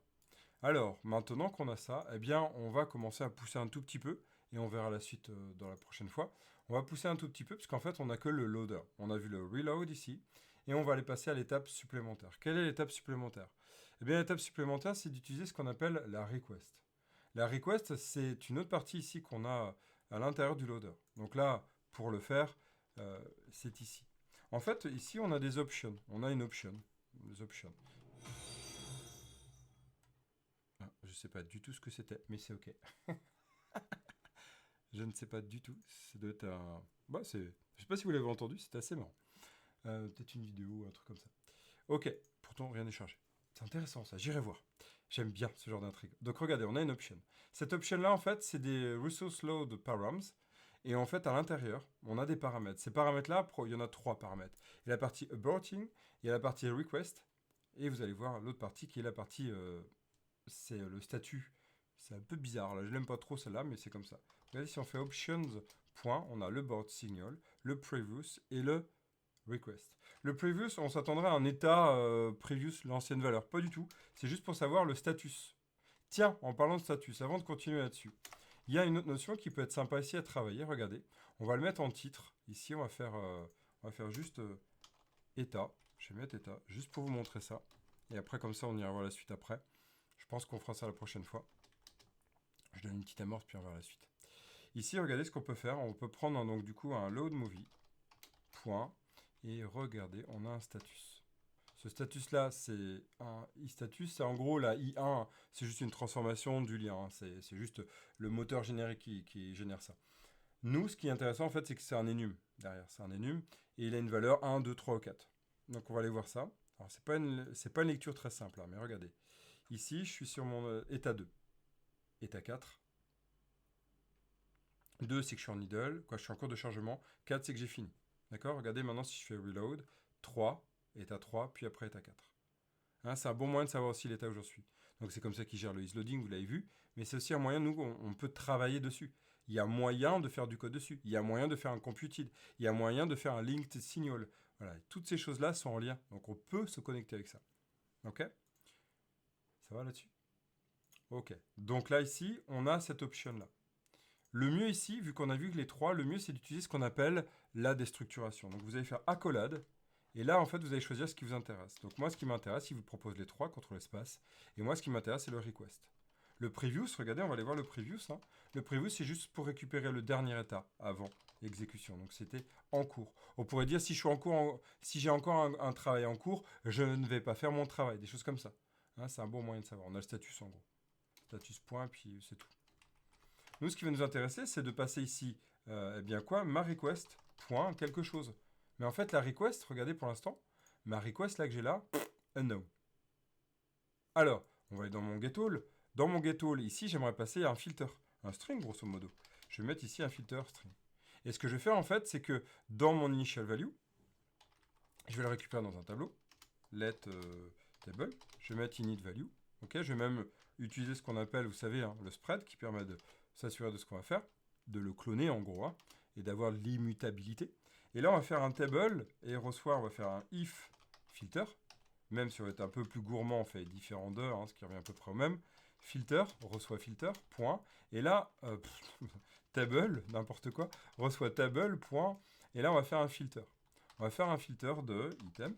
Alors, maintenant qu'on a ça, eh bien, on va commencer à pousser un tout petit peu, et on verra la suite dans la prochaine fois. On va pousser un tout petit peu, parce qu'en fait, on n'a que le loader. On a vu le reload ici, et on va aller passer à l'étape supplémentaire. Quelle est l'étape supplémentaire? Eh bien, l'étape supplémentaire, c'est d'utiliser ce qu'on appelle la request. La request, c'est une autre partie ici qu'on a à l'intérieur du loader. Donc là, pour le faire, c'est ici. En fait, ici, on a des options. On a une option. Des options. Je ne sais pas du tout ce que c'était, mais c'est ok. Je ne sais pas du tout. Ça doit être un... Je sais pas si vous l'avez entendu, c'était assez marrant. Peut-être une vidéo ou un truc comme ça. Ok, pourtant rien n'est chargé. C'est intéressant ça, j'irai voir. J'aime bien ce genre d'intrigue. Donc regardez, on a une option. Cette option-là, en fait, c'est des resource load params. Et en fait, à l'intérieur, on a des paramètres. Ces paramètres-là, il y en a 3 paramètres. Il y a la partie aborting, il y a la partie request, et vous allez voir l'autre partie qui est la partie, c'est le statut. C'est un peu bizarre, là, je l'aime pas trop celle-là, mais c'est comme ça. Regardez, si on fait options, point, on a le board signal, le previous et le request. Le previous, on s'attendrait à un état previous, l'ancienne valeur. Pas du tout. C'est juste pour savoir le status. Tiens, en parlant de status, avant de continuer là-dessus, il y a une autre notion qui peut être sympa ici à travailler. Regardez, on va le mettre en titre. Ici, on va faire juste état. Je vais mettre état, juste pour vous montrer ça. Et après, comme ça, on ira voir la suite après. Je pense qu'on fera ça la prochaine fois. Je donne une petite amorce, puis on verra la suite. Ici, regardez ce qu'on peut faire. On peut prendre donc du coup un load movie. Point. Et regardez, on a un status. Ce status-là, c'est un iStatus. C'est en gros la I1, c'est juste une transformation du lien. C'est juste le moteur générique qui génère ça. Nous, ce qui est intéressant, en fait, c'est que c'est un enum derrière. C'est un enum et il a une valeur 1, 2, 3 ou 4. Donc, on va aller voir ça. Alors, c'est pas une lecture très simple, hein, mais regardez. Ici, je suis sur mon état 2. État 4. 2, c'est que je suis en idle. Quoi, je suis en cours de chargement. 4, c'est que j'ai fini. D'accord? Regardez maintenant si je fais reload. 3, état 3, puis après état 4. Hein, c'est un bon moyen de savoir aussi l'état où j'en suis. Donc c'est comme ça qu'il gère le isloading, vous l'avez vu. Mais c'est aussi un moyen, nous, on peut travailler dessus. Il y a moyen de faire du code dessus. Il y a moyen de faire un computed. Il y a moyen de faire un linked signal. Voilà, toutes ces choses-là sont en lien. Donc on peut se connecter avec ça. Ok? Ça va là-dessus? Ok. Donc là, ici, on a cette option-là. Le mieux ici, vu qu'on a vu que les trois, le mieux c'est d'utiliser ce qu'on appelle la déstructuration. Donc vous allez faire accolade, et là en fait vous allez choisir ce qui vous intéresse. Donc moi ce qui m'intéresse, il vous propose les trois contre l'espace, et moi ce qui m'intéresse c'est le request. Le previous, regardez, on va aller voir le previous. Hein. Le previous c'est juste pour récupérer le dernier état avant l'exécution. Donc c'était en cours. On pourrait dire si je suis en cours, si j'ai encore un travail en cours, je ne vais pas faire mon travail, des choses comme ça. Hein, c'est un bon moyen de savoir. On a le status en gros. Status point, puis c'est tout. Nous, ce qui va nous intéresser, c'est de passer ici, eh bien quoi, ma request, point, quelque chose. Mais en fait, la request, regardez pour l'instant, ma request là que j'ai là, unknown. Alors, on va aller dans mon getAll. Dans mon getAll, ici, j'aimerais passer un filter, un string grosso modo. Je vais mettre ici un filter string. Et ce que je vais faire en fait, c'est que dans mon initial value, je vais le récupérer dans un tableau, let table, je vais mettre init value. Ok, je vais même utiliser ce qu'on appelle, vous savez, hein, le spread qui permet de s'assurer de ce qu'on va faire, de le cloner en gros, hein, et d'avoir l'immutabilité. Et là, on va faire un table et reçoit, on va faire un if filter. Même si on est un peu plus gourmand, on fait différents d'heures, hein, ce qui revient à peu près au même. Filter, reçoit filter, point. Et là, table, n'importe quoi, reçoit table, point. Et là, on va faire un filter. On va faire un filter de item,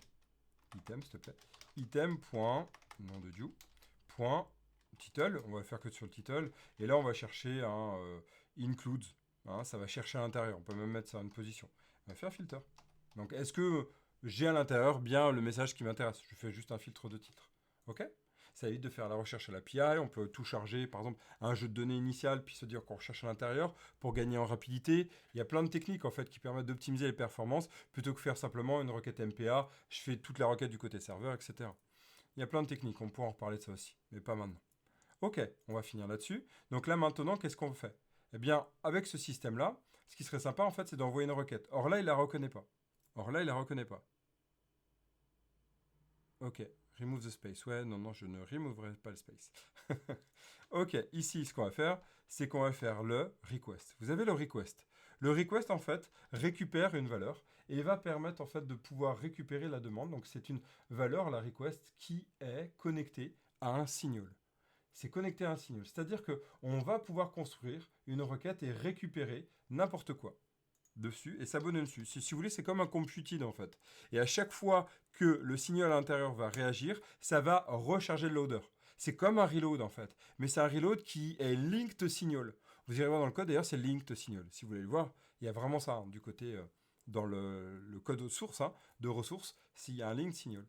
s'il te plaît, item, point, nom de Dieu, point, title, on va faire que sur le title, et là on va chercher un includes, hein, ça va chercher à l'intérieur, on peut même mettre ça en une position. On va faire filter. Donc est-ce que j'ai à l'intérieur bien le message qui m'intéresse? Je fais juste un filtre de titre. Ok? Ça évite de faire la recherche à l'API, on peut tout charger, par exemple, un jeu de données initial, puis se dire qu'on recherche à l'intérieur pour gagner en rapidité. Il y a plein de techniques en fait qui permettent d'optimiser les performances plutôt que faire simplement une requête MPA, je fais toute la requête du côté serveur, etc. Il y a plein de techniques, on pourra en reparler de ça aussi, mais pas maintenant. Ok, on va finir là-dessus. Donc là maintenant, qu'est-ce qu'on fait? Eh bien, avec ce système-là, ce qui serait sympa en fait, c'est d'envoyer une requête. Or là, il la reconnaît pas. Or là, il la reconnaît pas. Ok, remove the space. Ouais, non, non, je ne removerai pas le space. Ok, ici, ce qu'on va faire, c'est qu'on va faire le request. Vous avez le request. Le request, en fait, récupère une valeur et va permettre, en fait, de pouvoir récupérer la demande. Donc, c'est une valeur, la request, qui est connectée à un signal. C'est connecté à un signal. C'est-à-dire qu'on va pouvoir construire une requête et récupérer n'importe quoi dessus et s'abonner dessus. Si vous voulez, c'est comme un computed en fait. Et à chaque fois que le signal à l'intérieur va réagir, ça va recharger le loader. C'est comme un reload en fait. Mais c'est un reload qui est linked signal. Vous irez voir dans le code, d'ailleurs, c'est linked signal. Si vous voulez le voir, il y a vraiment ça hein, du côté, dans le code de source, hein, de ressources, s'il y a un linked signal.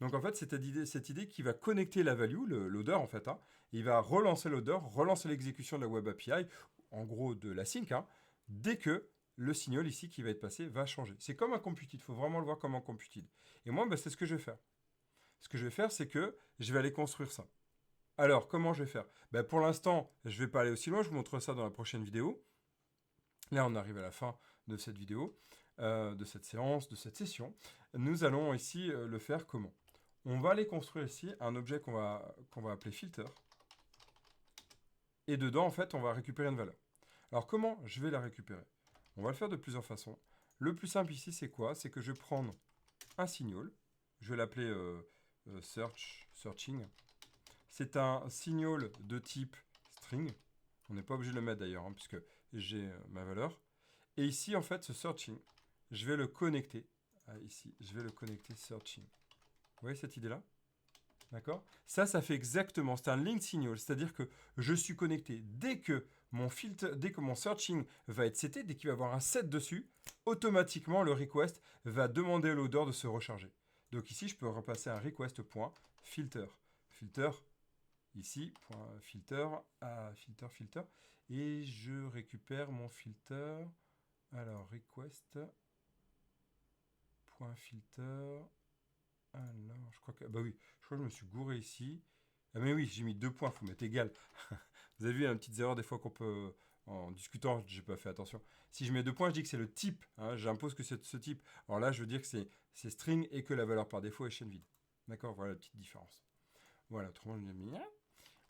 Donc en fait, c'est cette idée qui va connecter la value, le loader en fait. Hein, il va relancer le loader, relancer l'exécution de la web API, en gros de la sync, hein, dès que le signal ici qui va être passé va changer. C'est comme un computed, il faut vraiment le voir comme un computed. Et moi, bah, c'est ce que je vais faire. Ce que je vais faire, c'est que je vais aller construire ça. Alors, comment je vais faire? Bah, pour l'instant, je ne vais pas aller aussi loin, je vous montrerai ça dans la prochaine vidéo. Là, on arrive à la fin de cette vidéo, de cette séance, de cette session. Nous allons ici le faire comment? On va aller construire ici un objet qu'on va appeler filter. Et dedans, en fait, on va récupérer une valeur. Alors, comment je vais la récupérer? On va le faire de plusieurs façons. Le plus simple ici, c'est quoi? C'est que je vais prendre un signal. Je vais l'appeler searching. C'est un signal de type string. On n'est pas obligé de le mettre d'ailleurs, hein, puisque j'ai ma valeur. Et ici, en fait, ce searching, je vais le connecter. Ici, je vais le connecter searching. Vous voyez cette idée-là? D'accord? Ça fait exactement, c'est un link signal, c'est-à-dire que je suis connecté. Dès que mon searching va être seté, dès qu'il va y avoir un set dessus, automatiquement le request va demander au loader de se recharger. Donc ici, je peux repasser un request.filter. Filter, ici, filter, filter. Et je récupère mon filter. Alors, request. Point filter. Alors, je crois que... Bah oui, je crois que je me suis gouré ici. Ah mais oui, j'ai mis 2 points, faut mettre égal. Vous avez vu, une petite erreur des fois qu'on peut... En discutant, j'ai pas fait attention. Si je mets 2 points, je dis que c'est le type. Hein, j'impose que c'est ce type. Alors là, je veux dire que c'est string et que la valeur par défaut est chaîne vide. D'accord, voilà la petite différence. Voilà, autrement, je l'ai mis.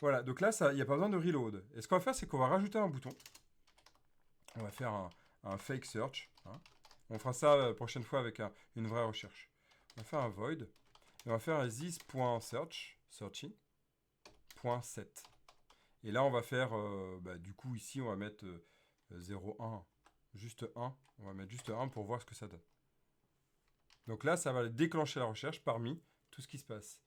Voilà, donc là, il n'y a pas besoin de reload. Et ce qu'on va faire, c'est qu'on va rajouter un bouton. On va faire un fake search. Hein. On fera ça la prochaine fois avec une vraie recherche. On va faire un void. Et on va faire un this.search, searching.set. Et là, on va faire, du coup, ici, on va mettre 0, 1. Juste 1. On va mettre juste 1 pour voir ce que ça donne. Donc là, ça va déclencher la recherche parmi tout ce qui se passe.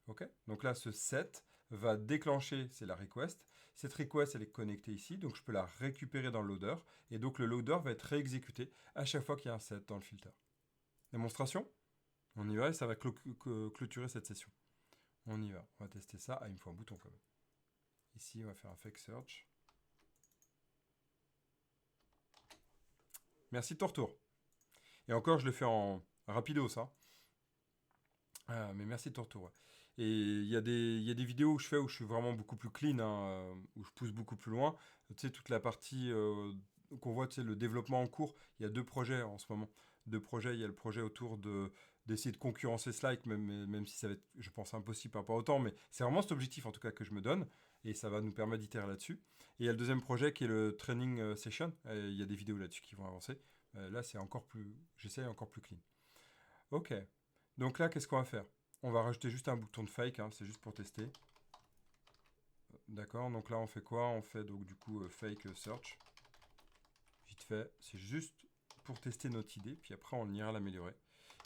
Ok. Donc là, ce set va déclencher, c'est la request. Cette request, elle est connectée ici, donc je peux la récupérer dans le loader. Et donc le loader va être réexécuté à chaque fois qu'il y a un set dans le filter. Démonstration? On y va et ça va clôturer cette session. On y va. On va tester ça. Ah, il me faut un bouton quand même. Ici, on va faire un fake search. Merci de ton retour. Et encore, je le fais en rapido, ça. Ah, mais merci de ton retour. Ouais. Et il y a des vidéos où je suis vraiment beaucoup plus clean, hein, où je pousse beaucoup plus loin. Tu sais, toute la partie qu'on voit, tu sais, le développement en cours, il y a 2 projets en ce moment. 2 projets, il y a le projet autour d'essayer de concurrencer Slack, même si ça va être, je pense, impossible par rapport au temps, mais c'est vraiment cet objectif en tout cas que je me donne, et ça va nous permettre d'itérer là-dessus. Et il y a le deuxième projet qui est le training session, et il y a des vidéos là-dessus qui vont avancer. Là, c'est encore plus, j'essaie encore plus clean. Ok, donc là, qu'est-ce qu'on va faire? On va rajouter juste un bouton de fake, hein, c'est juste pour tester. D'accord, donc là on fait quoi? On fait donc du coup fake search. Vite fait, c'est juste pour tester notre idée, puis après on ira l'améliorer.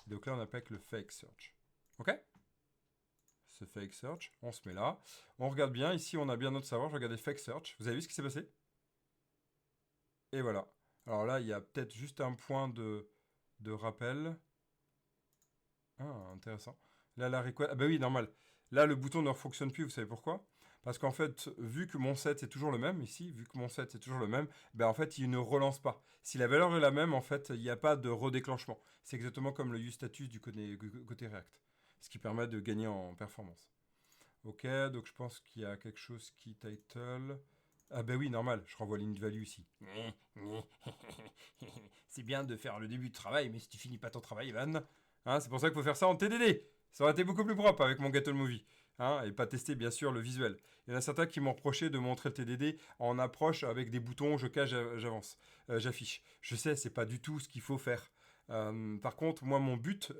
Donc là on appelle le fake search. Ok? Ce fake search, on se met là. On regarde bien, ici on a bien notre savoir, je regardais fake search. Vous avez vu ce qui s'est passé? Et voilà. Alors là, il y a peut-être juste un point de rappel. Ah, intéressant. Là, la request... Ah bah oui, normal. Là, le bouton ne fonctionne plus, vous savez pourquoi? Parce qu'en fait, vu que mon set est toujours le même, ici, vu que mon set est toujours le même, ben en fait, il ne relance pas. Si la valeur est la même, en fait, il n'y a pas de redéclenchement. C'est exactement comme le useStatus du côté React. Ce qui permet de gagner en performance. Ok, donc je pense qu'il y a quelque chose qui title... Ah ben oui, normal, je renvoie l'InValue ici. C'est bien de faire le début de travail, mais si tu finis pas ton travail, Evan... Hein, c'est pour ça qu'il faut faire ça en TDD. Ça aurait été beaucoup plus propre avec mon Ghetto Movie. Hein, et pas tester bien sûr le visuel. Il y en a certains qui m'ont reproché de montrer le TDD en approche avec des boutons, je cache, j'avance, j'affiche. Je sais, c'est pas du tout ce qu'il faut faire. Par contre, moi, mon but,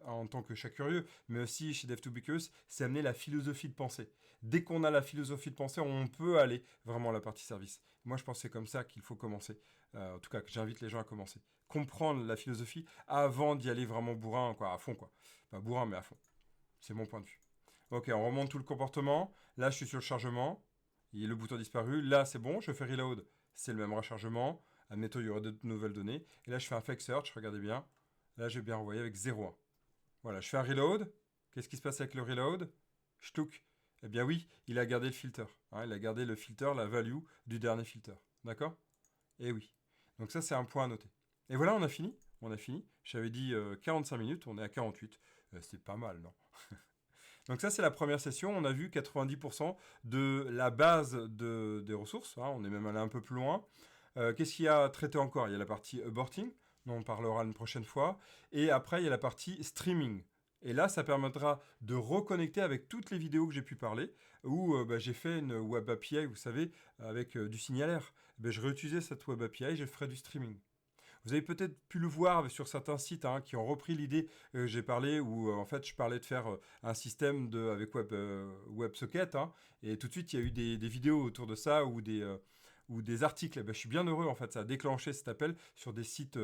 en tant que chat curieux, mais aussi chez Dev2Because, c'est amener la philosophie de pensée. Dès qu'on a la philosophie de pensée, on peut aller vraiment à la partie service. Moi, je pense que c'est comme ça qu'il faut commencer. En tout cas, que j'invite les gens à commencer. Comprendre la philosophie avant d'y aller vraiment bourrin, quoi, à fond, quoi. Pas bourrin, mais à fond. C'est mon point de vue. Ok, on remonte tout le comportement. Là, je suis sur le chargement. Et le bouton disparu. Là, c'est bon, je fais reload. C'est le même rechargement. Admettons, il y aura de nouvelles données. Et là, je fais un fake search, regardez bien. Là, je vais bien renvoyer avec 0,1. Voilà, je fais un reload. Qu'est-ce qui se passe avec le reload? Shtouk. Eh bien oui, il a gardé le filter. Hein, il a gardé le filter, la value du dernier filter. D'accord? Eh oui. Donc ça, c'est un point à noter. Et voilà, on a fini. On a fini. J'avais dit 45 minutes, on est à 48. C'est pas mal, non? Donc ça, c'est la première session. On a vu 90% de la base des ressources. Hein, on est même allé un peu plus loin. Qu'est-ce qu'il y a à traiter encore? Il y a la partie aborting, dont on parlera une prochaine fois. Et après, il y a la partie streaming. Et là, ça permettra de reconnecter avec toutes les vidéos que j'ai pu parler, où j'ai fait une Web API, vous savez, avec du signalaire. Je réutilisais cette Web API et je ferai du streaming. Vous avez peut-être pu le voir sur certains sites qui ont repris l'idée que j'ai parlé, où en fait je parlais de faire un système avec WebSocket, et tout de suite il y a eu des vidéos autour de ça, ou des articles. Je suis bien heureux, en fait, ça a déclenché cet appel sur des sites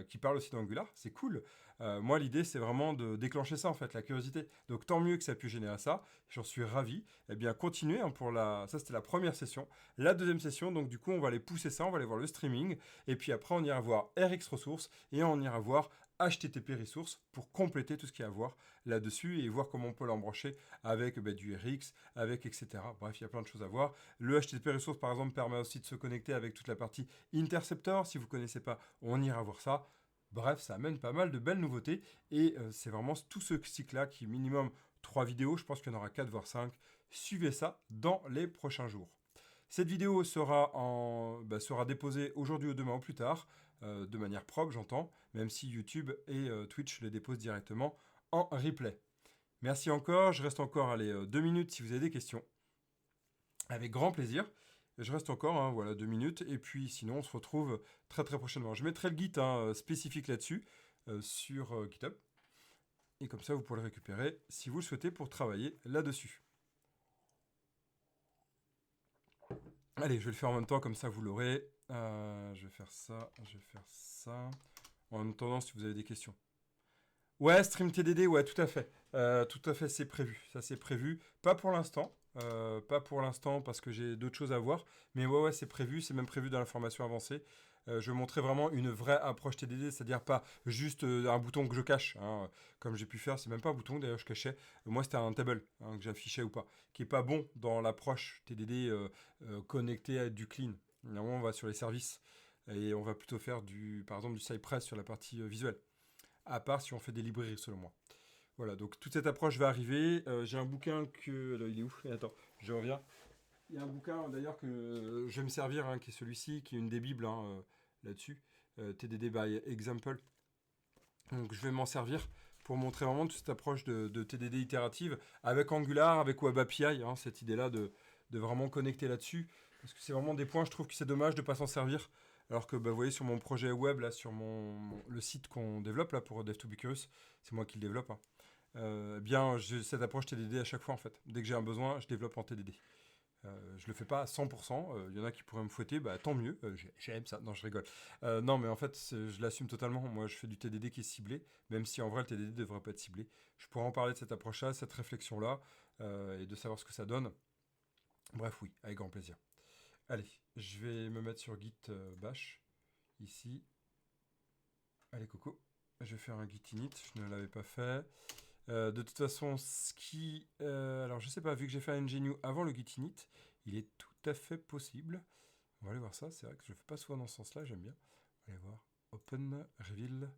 qui parlent aussi d'Angular, c'est cool. Moi, l'idée, c'est vraiment de déclencher ça, en fait, la curiosité. Donc, tant mieux que ça ait pu générer ça, j'en suis ravi. Eh bien, continuez, ça, c'était la première session. La deuxième session, donc, du coup, on va aller pousser ça, on va aller voir le streaming, et puis après, on ira voir RX Ressources, et on ira voir HTTP Resource pour compléter tout ce qu'il y a à voir là-dessus et voir comment on peut l'embrancher avec du RX, avec etc. Bref, il y a plein de choses à voir. Le HTTP Resource, par exemple, permet aussi de se connecter avec toute la partie Interceptor. Si vous ne connaissez pas, on ira voir ça. Bref, ça amène pas mal de belles nouveautés et c'est vraiment tout ce cycle-là qui est minimum 3 vidéos. Je pense qu'il y en aura 4 voire 5. Suivez ça dans les prochains jours. Cette vidéo sera déposée aujourd'hui ou demain ou plus tard, de manière propre, j'entends, même si YouTube et Twitch les déposent directement en replay. Merci encore, je reste encore 2 minutes si vous avez des questions. Avec grand plaisir. Je reste encore, voilà, 2 minutes. Et puis sinon, on se retrouve très très prochainement. Je mettrai le guide spécifique là-dessus, sur GitHub. Et comme ça, vous pourrez le récupérer si vous le souhaitez pour travailler là-dessus. Allez, je vais le faire en même temps, comme ça vous l'aurez. Je vais faire ça, je vais faire ça. En attendant, si vous avez des questions. Ouais, Stream TDD, ouais, tout à fait. Tout à fait, c'est prévu. Ça, c'est prévu. Pas pour l'instant. Pas pour l'instant parce que j'ai d'autres choses à voir. Mais ouais, c'est prévu. C'est même prévu dans la formation avancée. Je vais montrer vraiment une vraie approche TDD, c'est-à-dire pas juste un bouton que je cache, comme j'ai pu faire. C'est même pas un bouton, d'ailleurs, je cachais. Moi, c'était un table que j'affichais ou pas, qui est pas bon dans l'approche TDD connecté à du clean. Normalement, on va sur les services et on va plutôt faire par exemple, du Cypress sur la partie visuelle. À part si on fait des librairies, selon moi. Voilà, donc toute cette approche va arriver. J'ai un bouquin que... Là, il est où? Attends, je reviens. Il y a un bouquin, d'ailleurs, que je vais me servir, qui est celui-ci, qui est une des bibles là-dessus. TDD by Example. Donc je vais m'en servir pour montrer vraiment toute cette approche de TDD itérative avec Angular, avec Web API, cette idée-là de vraiment connecter là-dessus. Parce que c'est vraiment des points, je trouve que c'est dommage de ne pas s'en servir. Alors que vous voyez sur mon projet web, là, sur le site qu'on développe là, pour Dev2Be c'est moi qui le développe. Bien, j'ai cette approche TDD à chaque fois en fait. Dès que j'ai un besoin, je développe en TDD. Je le fais pas à 100%. Il y en a qui pourraient me fouetter, bah tant mieux. J'aime ça. Non, je rigole. Non, mais en fait, je l'assume totalement. Moi, je fais du TDD qui est ciblé, même si en vrai, le TDD devrait pas être ciblé. Je pourrais en parler de cette approche-là, cette réflexion-là, et de savoir ce que ça donne. Bref, oui, avec grand plaisir. Allez, je vais me mettre sur Git Bash, ici. Allez, coco. Je vais faire un git init, je ne l'avais pas fait. De toute façon, alors, je sais pas, vu que j'ai fait un ngNew avant le git init, il est tout à fait possible. On va aller voir ça, c'est vrai que je ne fais pas souvent dans ce sens-là, j'aime bien. On va aller voir. Open, reveal.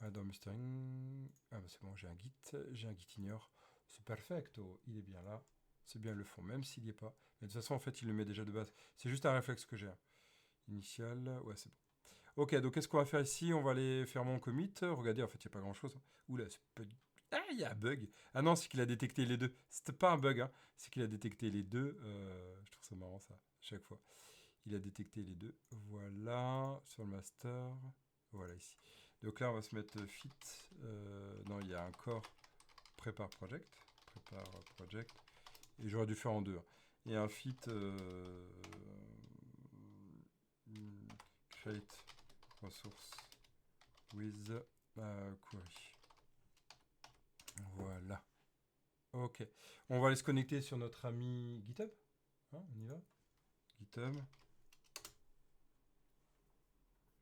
Voilà, dans mustering. Ah bah c'est bon, j'ai un git ignore. C'est perfecto, il est bien là. C'est bien le fond, même s'il n'y est pas. Mais de toute façon, en fait, il le met déjà de base. C'est juste un réflexe que j'ai. Initial, ouais, c'est bon. Ok, donc qu'est-ce qu'on va faire ici? On va aller faire mon commit. Regardez, en fait, il n'y a pas grand-chose. Oula, c'est pas... Ah, il y a un bug. Ah non, c'est qu'il a détecté les deux. C'était pas un bug, c'est qu'il a détecté les deux. Je trouve ça marrant, ça, chaque fois. Il a détecté les deux. Voilà, sur le master. Voilà, ici. Donc là, on va se mettre fit. Non, il y a un core prépare project. Prépare project. Et j'aurais dû faire en deux. Et un fit create resource with query. Voilà. Ok. On va aller se connecter sur notre ami GitHub. On y va. GitHub.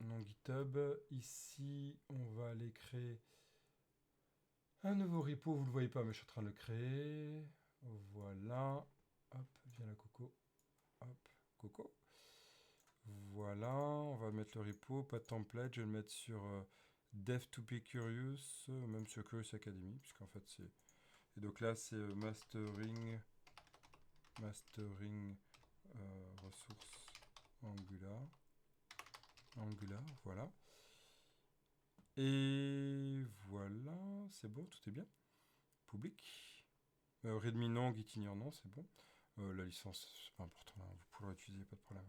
Non, GitHub. Ici, on va aller créer un nouveau repo. Vous ne le voyez pas, mais je suis en train de le créer. Voilà. Hop, viens là, Coco. Hop, Coco. Voilà, on va mettre le repo, pas de template. Je vais le mettre sur Dev2Be même sur Curious Academy, puisqu'en fait c'est... Et donc là, c'est mastering ressources Angular, voilà. Et voilà, c'est bon, tout est bien. Public. Readme non, Gitignore non, c'est bon. La licence, c'est pas important, là, vous pourrez l'utiliser, pas de problème.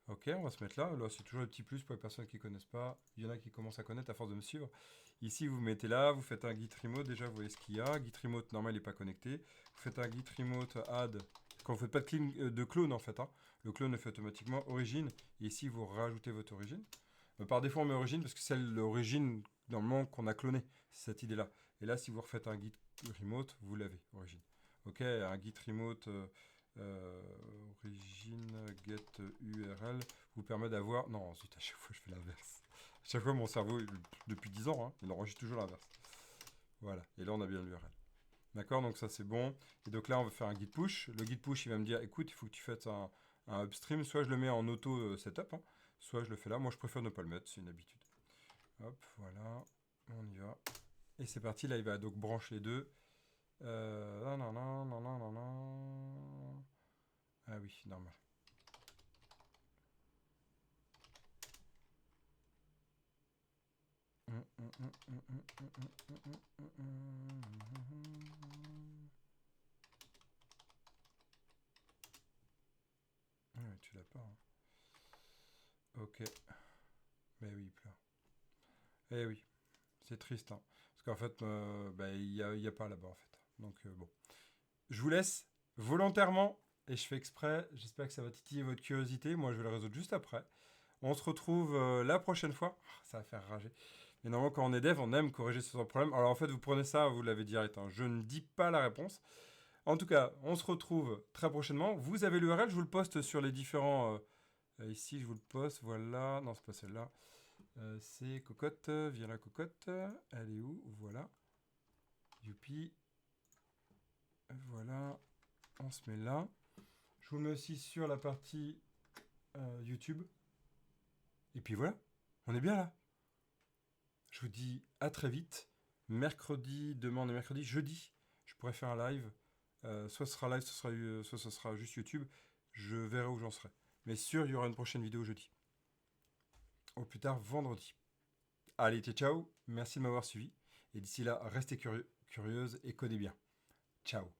Ok, on va se mettre là. Là, c'est toujours le petit plus pour les personnes qui ne connaissent pas. Il y en a qui commencent à connaître à force de me suivre. Ici, vous mettez là, vous faites un git remote. Déjà, vous voyez ce qu'il y a. Git remote, normal, il n'est pas connecté. Vous faites un git remote add. Quand vous ne faites pas de clone, en fait. Le clone le fait automatiquement origine. Et ici, vous rajoutez votre origine. Par défaut, on met origine parce que c'est l'origine, normalement, qu'on a cloné. C'est cette idée-là. Et là, si vous refaites un git remote, vous l'avez, origine. Ok, un git remote... origine get URL vous permet d'avoir... Non, zut, à chaque fois je fais l'inverse. À Chaque fois, mon cerveau, depuis 10 ans, hein, il enregistre toujours l'inverse. Voilà. Et là, on a bien l'URL. D'accord, donc ça c'est bon. Et donc là, on va faire un git push. Le git push, il va me dire, écoute, il faut que tu fasses un upstream. Soit je le mets en auto setup, hein, soit je le fais là. Moi, je préfère ne pas le mettre, c'est une habitude. Hop, voilà, on y va. Et c'est parti, là, il va donc brancher les deux. Non, non, non, non, non, non, non. Ah oui, normal. Ouais, tu l'as pas. Hein. Ok. Mais oui, il pleure. Eh oui, c'est triste. Hein. Parce qu'en fait, bah, il y a pas là-bas, en fait. Donc, bon. Je vous laisse volontairement, et je fais exprès. J'espère que ça va titiller votre curiosité. Moi, je vais le résoudre juste après. On se retrouve la prochaine fois. Ah, ça va faire rager. Mais normalement, quand on est dev, on aime corriger ce genre de problème. Alors en fait, vous prenez ça, vous l'avez direct. Hein. Je ne dis pas la réponse. En tout cas, on se retrouve très prochainement. Vous avez l'URL, je vous le poste sur les différents... ici, je vous le poste. Voilà. Non, c'est pas celle-là. C'est Cocotte. Viens la Cocotte. Elle est où? Voilà. Youpi. Voilà. On se met là. Je vous le mets aussi sur la partie YouTube. Et puis voilà. On est bien là. Je vous dis à très vite. Mercredi, demain on est mercredi, jeudi, je pourrais faire un live. Soit ce sera live, soit ce sera juste YouTube. Je verrai où j'en serai. Mais sûr, il y aura une prochaine vidéo jeudi. Au plus tard, vendredi. Allez, ciao, ciao. Merci de m'avoir suivi. Et d'ici là, restez curieux, curieuse et codez bien. Ciao.